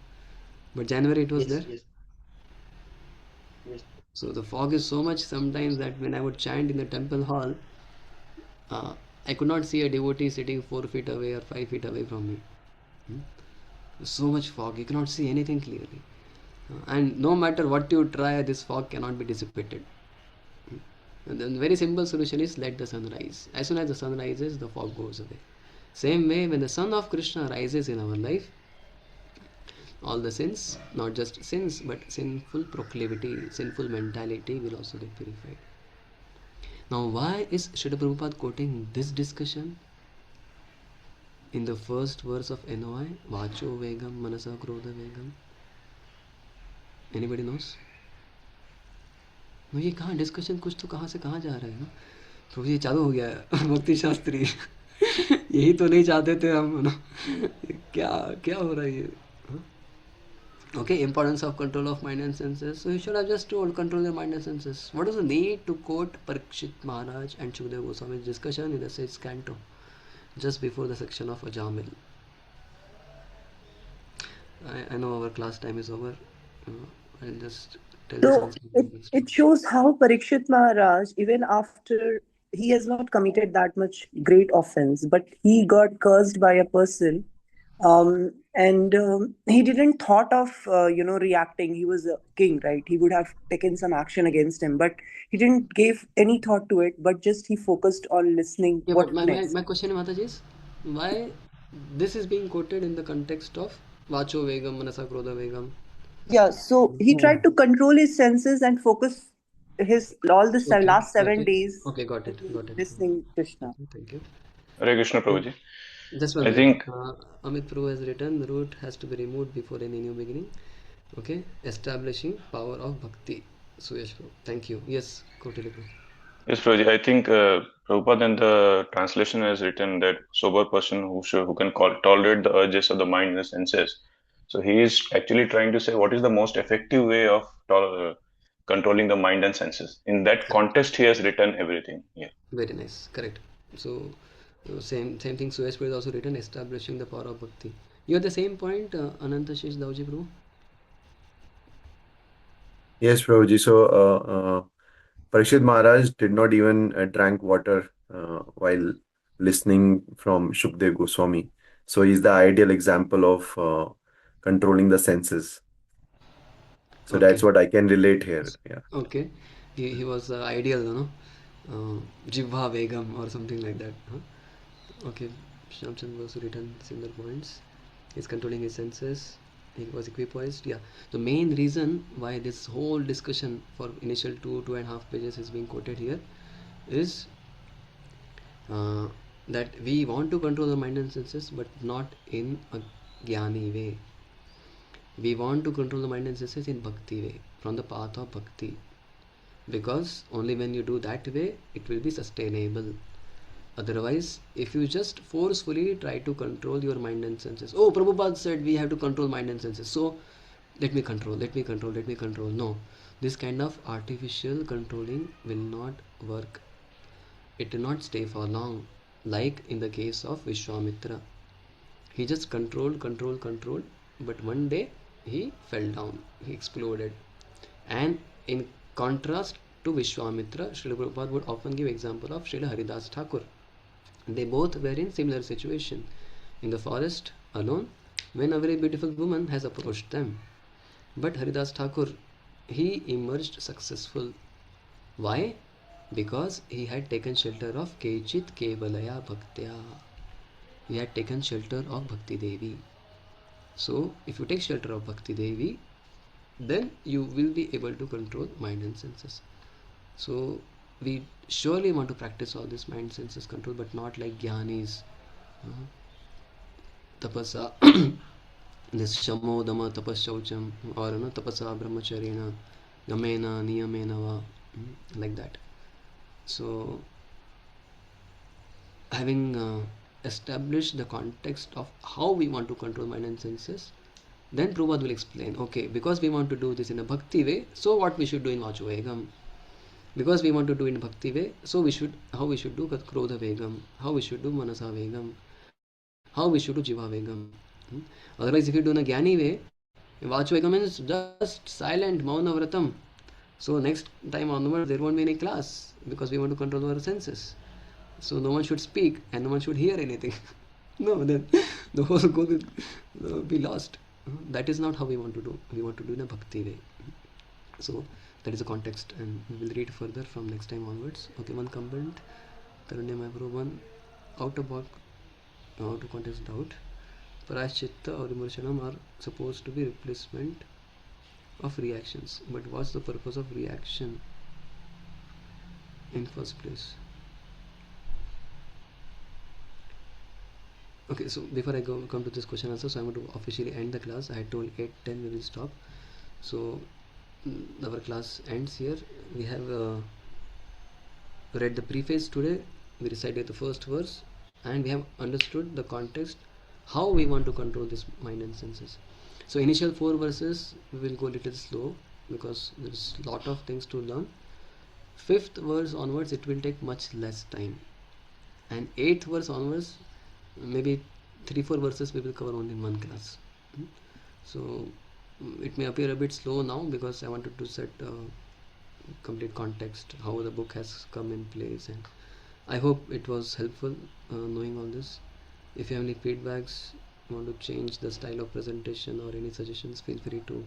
but January it was there.
Yes.
So the fog is so much sometimes that when I would chant in the temple hall, I could not see a devotee sitting 4 feet away or 5 feet away from me. So much fog, you cannot see anything clearly. And no matter what you try, this fog cannot be dissipated. And the very simple solution is let the sun rise. As soon as the sun rises, the fog goes away. Same way, when the sun of Krishna rises in our life, all the sins, not just sins, but sinful proclivity, sinful mentality will also get purified. Now, why is Srila Prabhupada quoting this discussion in the first verse of NOI? Vacho vegam manasa krodha vegam. Anybody knows? ये कहाँ discussion कुछ तो कहाँ से कहाँ जा रहा है ना, तो ये चालू हो गया है भक्ति शास्त्री यही तो नहीं चाहते थे हम ना, क्या क्या हो रहा है ये? Okay, importance of control of mind and senses. So you should have just told control your mind and senses. What is the need to quote Parikshit Maharaj and Shukdev Goswami's discussion in the 6th canto, just before the section of Ajamil? I know our class time is over. I'll just tell
So
this.
it shows how Parikshit Maharaj, even after he has not committed that much great offense, but he got cursed by a person, and he didn't thought of reacting. He was a king, right? He would have taken some action against him, but he didn't give any thought to it. But just he focused on listening.
Yeah,
What
but
next?
my question, Mataji, is why this is being quoted in the context of Vacho Vegam, Manasa Krodha Vegam?
Yeah, so he tried to control his senses and focus his all the
Okay,
last 7
okay,
days
okay, got it.
listening Krishna.
Thank you.
Hare Krishna, Prabhuji.
Just one
I
minute.
think
Amit Prabhu has written, the root has to be removed before any new beginning. Okay, establishing power of bhakti. Suyash Prabhu. Thank you. Yes, Kotili Prabhu.
Yes, Prabhuji, I think Prabhupada in the translation has written that sober person who can tolerate the urges of the mind and the senses. So he is actually trying to say what is the most effective way of controlling the mind and senses. In that context, he has written everything. Yeah.
Very nice, correct. So same thing. Suyaspur is also written establishing the power of bhakti. You have the same point, Ananta Shesh Dauji Prabhu.
Yes, Prabhuji. So, Parishad Maharaj did not even drank water while listening from Shukdev Goswami. So, he's the ideal example of controlling the senses. So, that's
Okay,
what I can relate here. Yeah.
okay. He was ideal, you know, Jivha Vegam or something like that. Huh? Okay, Shamchand was written similar points. He's controlling his senses. He was equipoised. Yeah. The main reason why this whole discussion for initial 2.5 pages is being quoted here is that we want to control the mind and senses, but not in a jnani way. We want to control the mind and senses in bhakti way, from the path of bhakti, because only when you do that way it will be sustainable. Otherwise, if you just forcefully try to control your mind and senses, oh, Prabhupada said we have to control mind and senses, so let me control, let me control, let me control. No, this kind of artificial controlling will not work. It will not stay for long, like in the case of Vishwamitra. He just controlled, but one day he fell down, he exploded. And in contrast to Vishwamitra, Srila Prabhupada would often give example of Srila Haridas Thakur. They both were in similar situation, in the forest alone, when a very beautiful woman has approached them. But Haridas Thakur, he emerged successful. Why? Because he had taken shelter of Kechit Kevalaya Bhaktya. He had taken shelter of Bhakti Devi. So, if you take shelter of Bhakti Devi, then you will be able to control mind and senses. So, we surely want to practice all this mind senses control, but not like jnanis, tapasa, this shamo dama tapasyaucham, or tapasa brahmacharena, gamena niyamena va, like that. So, having established the context of how we want to control mind and senses, then Prabhupada will explain, okay, because we want to do this in a bhakti way, so what we should do in Vacho Vegam. Because we want to do in bhakti way, so how we should do Krodha Vegam, how we should do Manasa Vegam, how we should do Jiva Vegam. Otherwise, if you do in a Jnani way, Vacho Vegam means just silent, Mauna Vratam. So next time onwards, there won't be any class, because we want to control our senses. So no one should speak and no one should hear anything. No, then the whole goal will be lost. That is not how we want to do. We want to do in a bhakti way. So that is the context, and we will read further from next time onwards. Okay, one comment. Taranya Maipro, one out of context doubt. Parashchitta or Vimarshanam are supposed to be replacement of reactions. But what's the purpose of reaction in first place? Okay, so before I come to this question answer, so I'm going to officially end the class. I had told 8:10 we will stop. So our class ends here. We have read the preface today. We recited the first verse, and we have understood the context, how we want to control this mind and senses. So initial 4 verses we will go a little slow because there is a lot of things to learn. 5th verse onwards it will take much less time, and 8th verse onwards maybe 3-4 verses we will cover only in one class. So it may appear a bit slow now because I wanted to set complete context, how the book has come in place, and I hope it was helpful knowing all this. If you have any feedbacks, want to change the style of presentation or any suggestions, feel free to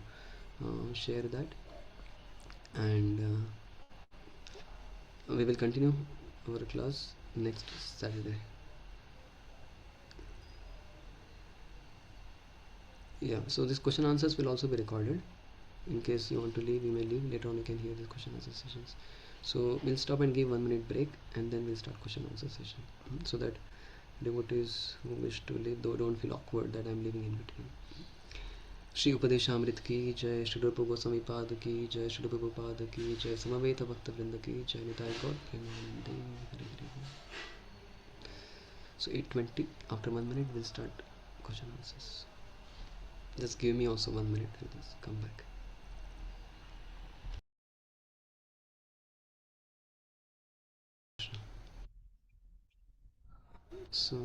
share that, and we will continue our class next Saturday. Yeah, so this question answers will also be recorded. In case you want to leave, you may leave. Later on you can hear the question answer sessions. So we'll stop and give 1 minute break, and then we'll start question answer session, so that devotees who wish to leave don't feel awkward that I'm leaving in between. Shri Upadeshamrita की जय, श्री रूप गोस्वामी पाद की जय, श्री प्रभुपाद की जय, समवेत भक्त वृंद की जय, निताय गौर प्रेमानंदे, हरे हरे बोल। So 8:20, after 1 minute we'll start question answers. Just give me also 1 minute, I'll just come back. So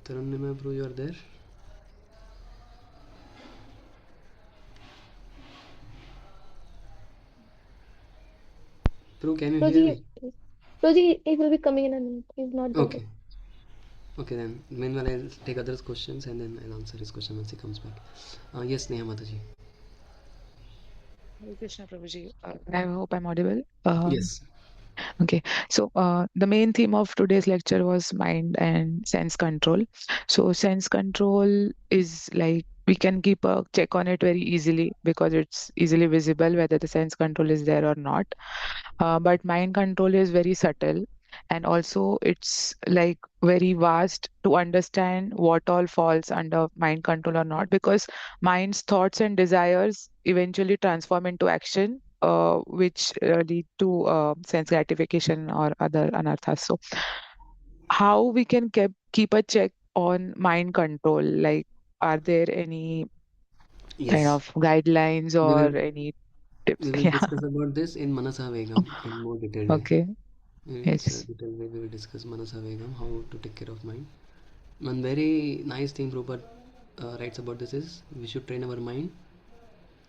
Tarunima Bro, you are there? Bro, can you hear me?
Roji, he will be coming in a minute. He's not there.
Okay. Okay, then meanwhile I'll take others questions and then I'll answer his question once he comes back. Yes, Neha Mataji.
Hare Krishna Prabhuji. I hope I'm audible.
Yes.
Okay, so the main theme of today's lecture was mind and sense control. So sense control is like we can keep a check on it very easily because it's easily visible whether the sense control is there or not. But mind control is very subtle, and also it's like very vast to understand what all falls under mind control or not, because mind's thoughts and desires eventually transform into action, which lead to sense gratification or other anarthas. So how we can keep a check on mind control? Like, are there any kind
Yes.
of guidelines
We
or
will
any tips?
we will
Yeah.
discuss about this in Manasa Vegam in more detailed way.
Okay.
It's a
Yes.
detailed way we will discuss Manasa Vegam, how to take care of mind. One very nice thing Prabhupada writes about this is we should train our mind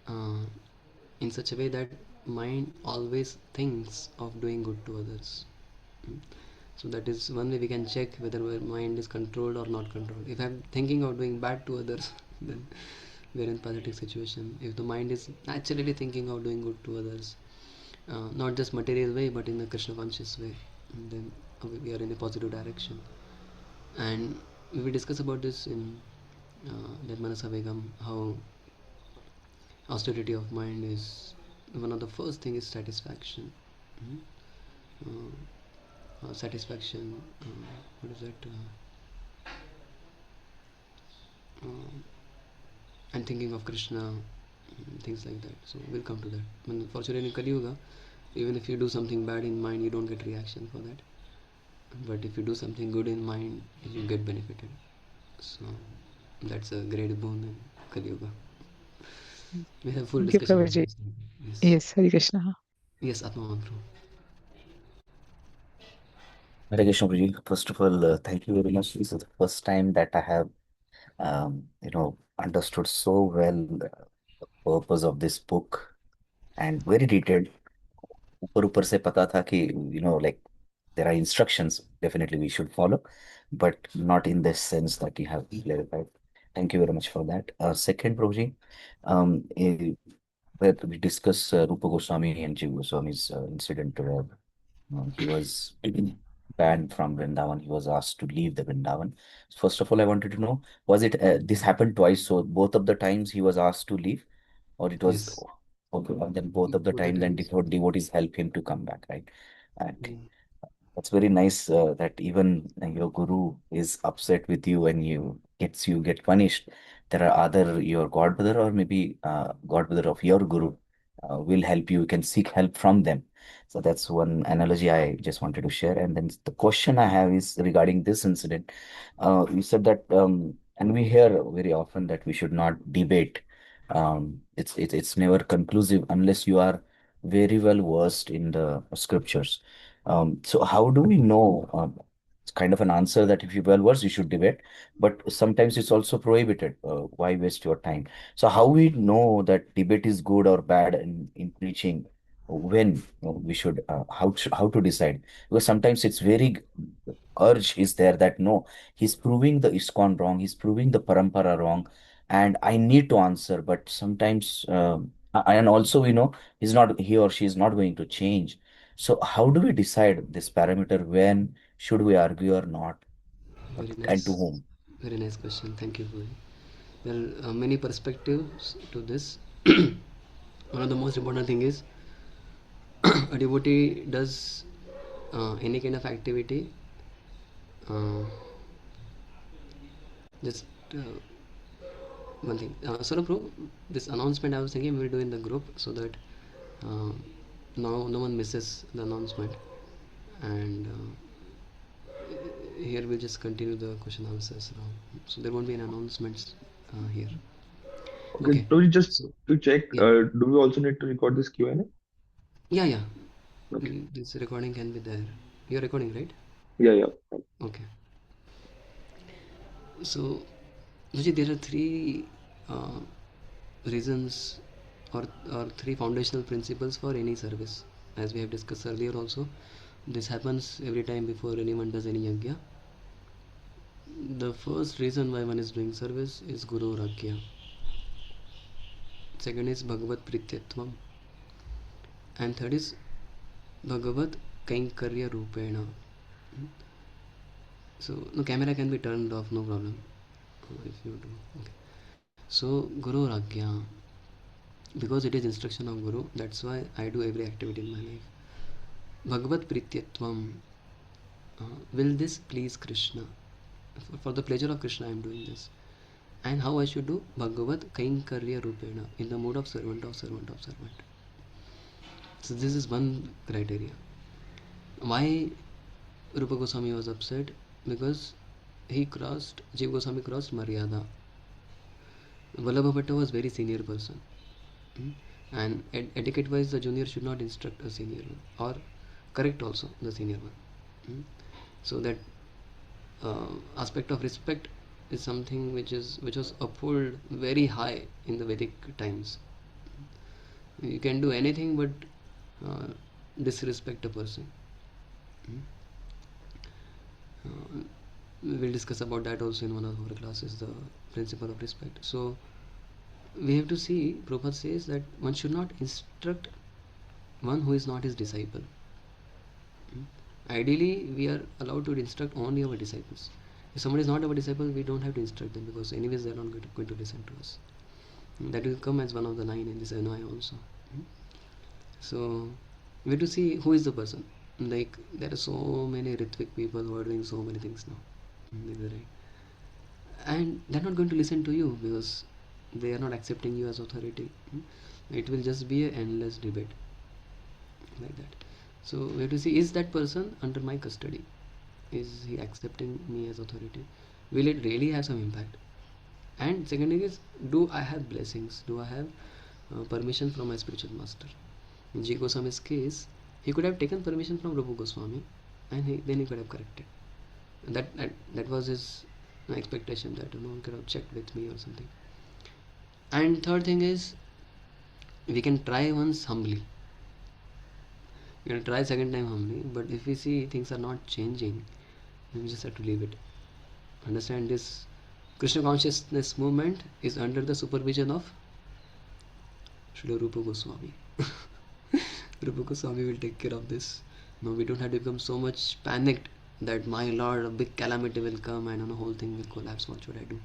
uh, in such a way that mind always thinks of doing good to others. Mm. So that is one way we can check whether our mind is controlled or not controlled. If I'm thinking of doing bad to others, then we're in pathetic situation. If the mind is naturally thinking of doing good to others, not just material way but in a Krishna conscious way, then we are in a positive direction. And we will discuss about this in that Manasa Vegam, how austerity of mind is one of the first thing is satisfaction. Mhm. Satisfaction, what is that, and thinking of Krishna, things like that. So we'll come to that. Fortunately in Kali Yuga, even if you do something bad in mind, you don't get reaction for that, but if you do something good in mind, you get benefited. So that's a great boon in Kali Yuga. We have full
Thank you,
discussion on
Prabhuji.
this. Yes.
Yes, Hare Krishna.
Yes, Atma Mantra.
Hare Krishna Prabhuji. First of all, thank you very much. This is the first time that I have, understood so well the purpose of this book and very detailed. ऊपर से पता था कि like there are instructions definitely we should follow, but not in this sense that you have clarified. Thank you very much for that. Second, Prabhuji, where we discuss Rupa Goswami and Jiva Goswami's incident where he was banned from Vrindavan. He was asked to leave the Vrindavan. First of all, I wanted to know, was it this happened twice? So both of the times he was asked to leave, or it was
Yes.
okay, and then both of the
Both the
time then
times.
devotees help him to come back, right? Okay.
Mm.
That's very nice that even your guru is upset with you when you get punished. There are other your godbrother or maybe godbrother of your guru will help you. You can seek help from them. So that's one analogy I just wanted to share. And then the question I have is regarding this incident. You said that, and we hear very often that we should not debate. It's never conclusive unless you are very well versed in the scriptures. So how do we know? It's kind of an answer that if you're well versed, you should debate, but sometimes it's also prohibited. Why waste your time? So how we know that debate is good or bad in preaching? When we should how to decide? Because sometimes it's very urge is there that no, he's proving the ISKCON wrong, he's proving the parampara wrong, and I need to answer. But sometimes, and also we know he or she is not going to change. So how do we decide this parameter? When should we argue or not?
Very
And to
nice.
whom?
Very nice question. Thank you for it. There are many perspectives to this. One of the most important thing is a devotee does any kind of activity, uh, just one thing. Bro, this announcement I was thinking we'll do in the group so that uh, now no one misses the announcement. And here we'll just continue the question answers. So there won't be any announcements here.
Okay,
Okay.
Prabhuji, just
So
to check,
yeah,
do we also need to record this Q&A?
yeah.
Okay.
This recording can be there. You're recording, right?
Yeah.
Okay. So, Vijay, there are three reasons or three foundational principles for any service, as we have discussed earlier also. This happens every time before anyone does any yajna. The first reason why one is doing service is Guru Rakya. Second is Bhagavat Prityatvam. And third is Bhagavat Kainkarya Rupena. So, the camera can be turned off, no problem. If you do. Okay. So, Guru Rakya. Because it is instruction of Guru, that's why I do every activity in my life. Bhagavat Prityatvam. Will this please Krishna? For the pleasure of Krishna I am doing this. And how I should do? Bhagavat Kainkarya Rupena. In the mode of servant of servant of servant. So this is one criteria. Why Rupa Goswami was upset? Because Jiva Goswami crossed Maryada. Vallabha Bhatta was very senior person. And etiquette wise the junior should not instruct a senior one, or correct also the senior one. So that aspect of respect is something which was upheld very high in the Vedic times. You can do anything but disrespect a person. We will discuss about that also in one of our classes, the principle of respect. So we have to see, Prabhupada says that one should not instruct one who is not his disciple. Ideally, we are allowed to instruct only our disciples. If somebody is not our disciple, we don't have to instruct them, because anyways they are not going to listen to us. That will come as one of the 9 in this NOI also. So we have to see who is the person. Like there are so many Ritvik people who are doing so many things now. And they are not going to listen to you because they are not accepting you as authority. It will just be an endless debate like that. So we have to see, is that person under my custody? Is he accepting me as authority? Will it really have some impact? And second thing is, do I have blessings? Do I have permission from my spiritual master? In G. Goswami's case, he could have taken permission from Rupa Goswami, and then he could have corrected. That was his expectation, that one could have checked with me or something. And third thing is, we can try once humbly. We can try second time humbly, but if we see things are not changing, then we just have to leave it. Understand, this Krishna consciousness movement is under the supervision of Srila Rupa Goswami. Rupa Goswami will take care of this. No, we don't have to become so much panicked that my lord, a big calamity will come and the whole thing will collapse. What should I do?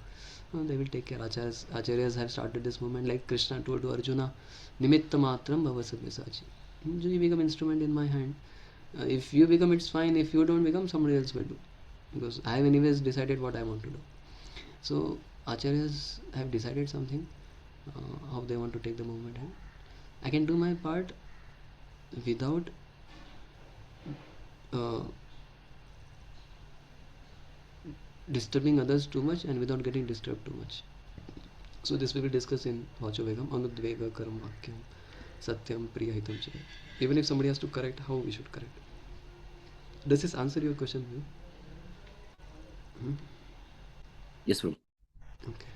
No, they will take care. Acharyas have started this movement, like Krishna told to Arjuna, Nimitta matram bhava sabyasachi. You become instrument in my hand. If you become, it's fine. If you don't become, somebody else will do. Because I have anyways decided what I want to do. So Acharyas have decided something, how they want to take the movement. I can do my part without disturbing others too much and without getting disturbed too much. So this we will discuss in Vachovegam, Anudvega Karam Vakyam Satyam Priyahitam Chaya. Even if somebody has to correct, how we should correct. Does this answer your question?
Yes, bro.
Okay.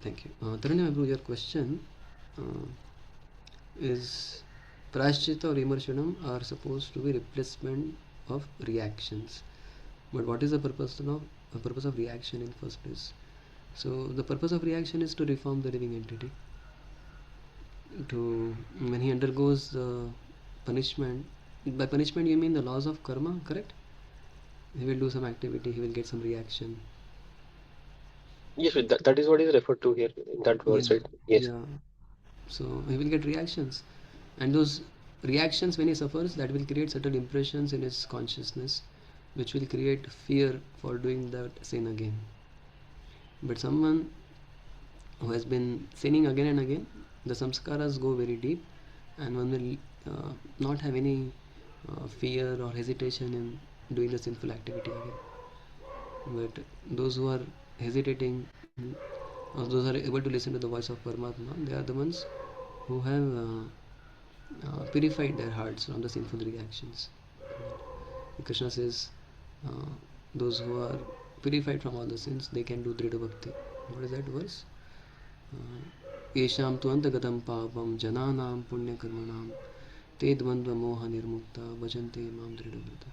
Thank you. Taranya, bro, your question is Prashchita or Vimarshanam are supposed to be replacement of reactions. But what is the purpose of reaction in first place? So the purpose of reaction is to reform the living entity. When he undergoes the punishment, by punishment you mean the laws of karma, correct? He will do some activity, he will get some reaction.
Yes, that is what is referred to here in that verse, right? Yes.
Yeah. So he will get reactions, and those reactions, when he suffers, that will create certain impressions in his consciousness, which will create fear for doing that sin again. But someone who has been sinning again and again, the samskaras go very deep, and one will not have any fear or hesitation in doing the sinful activity again. But those who are hesitating, or those who are able to listen to the voice of Paramatma, they are the ones who have purified their hearts from the sinful reactions. Krishna says, those who are purified from all the sins, they can do Drida Bhakti. What is that verse? येषां तु अन्तगतं पापं जनानां पुण्यकर्मणां ते द्वन्द्वमोह निर्मुक्ता भजन्ते मां दृढव्रता.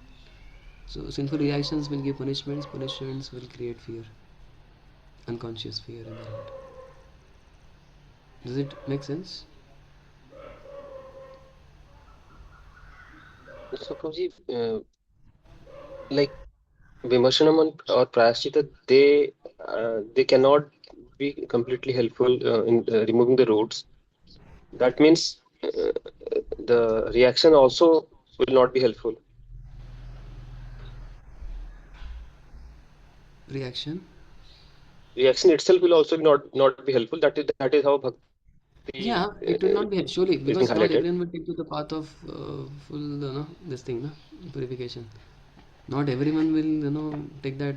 So sinful reactions will give punishments, punishments will create fear, unconscious fear in the heart. Does it make sense?
So, Prabhuji, like Vimarshanam or Prayaschitta, they cannot be completely helpful in removing the roots. That means the reaction also will not be helpful.
Reaction
itself will also not be helpful. That is how Bhakti.
Yeah, it will not be surely,
is being
because not
highlighted.
everyone will take to the path of full this thing, purification. Not everyone will take that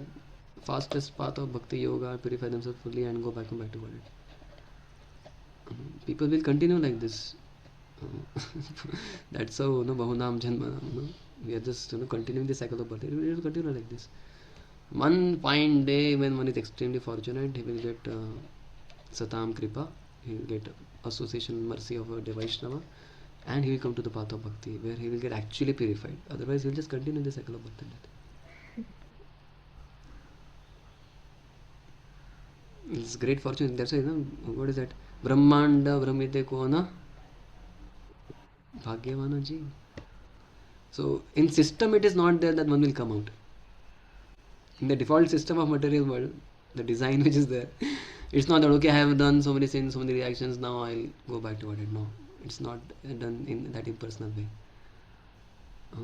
fastest path of bhakti yoga, purify themselves fully and go back to God. People will continue like this. That's how bahunam janmanam. We are just continuing the cycle of birth. It will continue like this. One fine day when one is extremely fortunate, he will get satam kripa. He will get association mercy of a Vaishnava, and he will come to the path of bhakti, where he will get actually purified. Otherwise, he will just continue the cycle of birth and death. It's great fortune. That's why, what is that? Brahmanda Brahmite Kona Bhagyavana Ji. So, in system, it is not there that one will come out. In the default system of material world, the design which is there, it's not that, okay, I have done so many sins, so many reactions, now I'll go back to what it. No, it's not done in that impersonal way.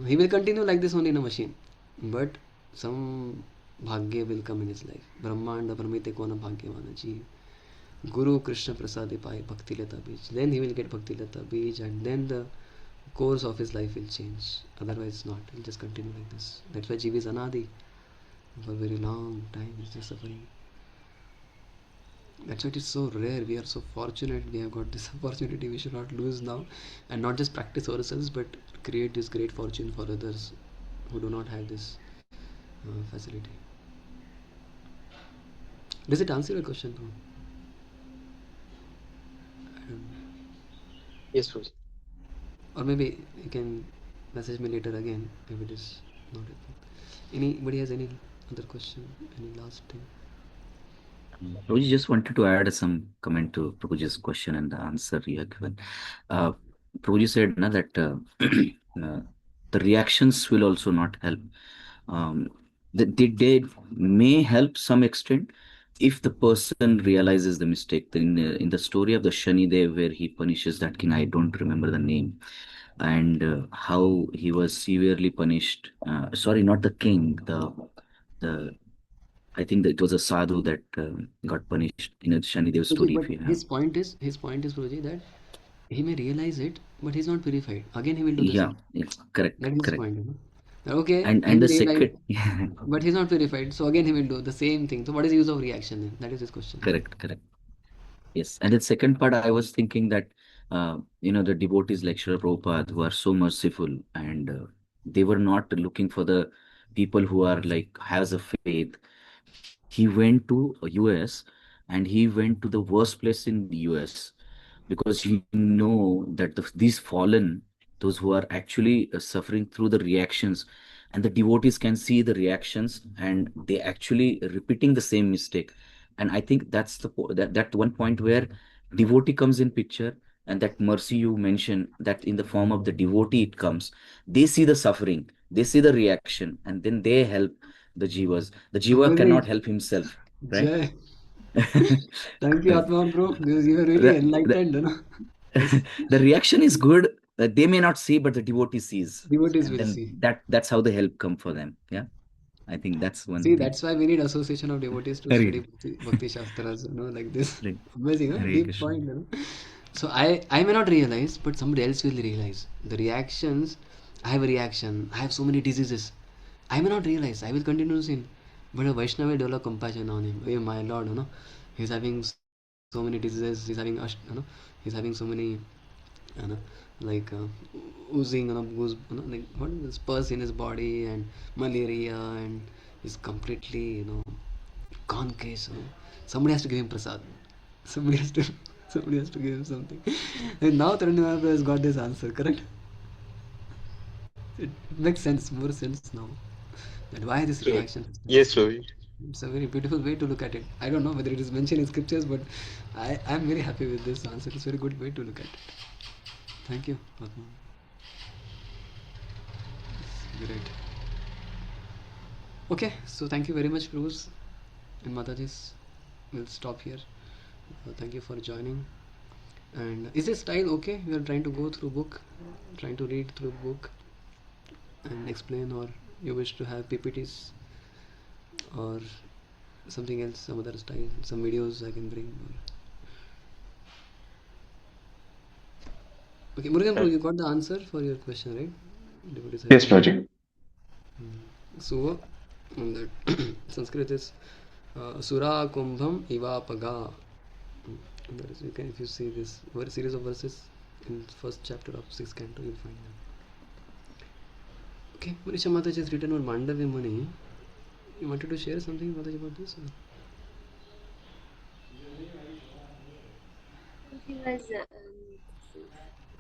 He will continue like this only in a machine, but some bhagya will come in his life. Brahmanda Brahmite Kona Bhagyavana Ji. Guru Krishna Prasade Pai Bhakti Lata Beej. Then he will get Bhakti Lata Beej, and then the course of his life will change. Otherwise, not. He'll just continue like this. That's why Jiva is Anadi. For a very long time, he's just suffering. That's why it is so rare. We are so fortunate. We have got this opportunity. We should not lose now, and not just practice ourselves, but create this great fortune for others who do not have this facility. Does it answer your question, bro?
Yes, Prabhuji.
Or maybe you can message me later again if it is not helpful. Anybody has any other question? Any last thing?
Prabhuji just wanted to add some comment to Prabhuji's question and the answer you have given. Prabhuji said that the reactions will also not help. They may help some extent if the person realizes the mistake. In the story of the Shani Dev, where he punishes that king, I don't remember the name, and how he was severely punished. Sorry, not the king. The I think that it was a sadhu that got punished in a Shanidev story.
But his point is, Prabhuji, that he may realize it, but he's not purified. Again, he will do the same.
Yes, correct.
That is his point. Okay,
and
he
the
will realize,
second,
but he's not purified. So again, he will do the same thing. So what is the use of reaction then? That is his question.
Correct. Yes, and the second part, I was thinking that the devotees like Srila Prabhupada, who are so merciful, and they were not looking for the people who are like has a faith. He went to US, and he went to the worst place in the US, because he know that these fallen, those who are actually suffering through the reactions, and the devotees can see the reactions, and they actually repeating the same mistake. And I think that's that one point where devotee comes in picture, and that mercy you mentioned, that in the form of the devotee it comes. They see the suffering, they see the reaction, and then they help the jivas. The jiva cannot help himself, right?
Jai. Thank you, Atma bro. You were really enlightened.
The reaction is good. They may not see, but the devotee sees.
Devotees
And
will
then
see.
that's how the help come for them. Yeah. I think that's one
See,
thing.
that's why we need association of devotees to
Hare
study Bhakti Shastras, like this.
Hare
Amazing, huh?
Hare
Deep
Krishna.
point. So I may not realize, but somebody else will realize. The reactions, I have a reaction, I have so many diseases. I may not realize, I will continue to sin. But a Vaishnava will develop compassion on him. Oh my Lord, he's having so many diseases, he's having so many, you know, like oozing, goose, like what is this pus in his body and malaria, and he's completely, gone case. Somebody has to give him prasad. Somebody has to, somebody has to give him something. And now Tarun Maharaj has got this answer, correct? It makes sense, more sense now. That why this reaction.
Yes, Ravi.
It's a very beautiful way to look at it. I don't know whether it is mentioned in scriptures, but I'm very happy with this answer. It's a very good way to look at it. Thank you, Atma. Great. Okay, so thank you very much, Bruce and Matajis. We'll stop here. Thank you for joining. And is this style okay? We are trying to go through book, trying to read through book and explain, or you wish to have PPTs or something else, some other style, some videos I can bring. Okay, Murugan Bro, you got the answer for your question, right?
Yes, Prajit.
So, and that Sanskrit is Sura Kumbham Ivapaga. That is, if you see this series of verses in first chapter of 6th canto, you'll find them. Okay, Manisha Mataji has written on Mandavya Muni. You wanted to share something, Mataji, about this?
He was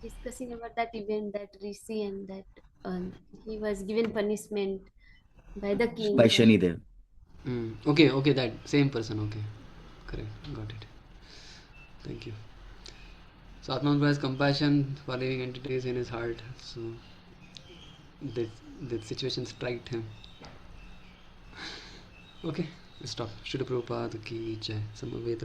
discussing about that event, that Rishi, and that he was given punishment by the king.
By Shanidev.
Okay, that same person. Okay, correct, got it. Thank you. So Atman has compassion for living entities in his heart. So that situation struck him. Okay, stop. Srila Prabhupada ki jai. Samaveta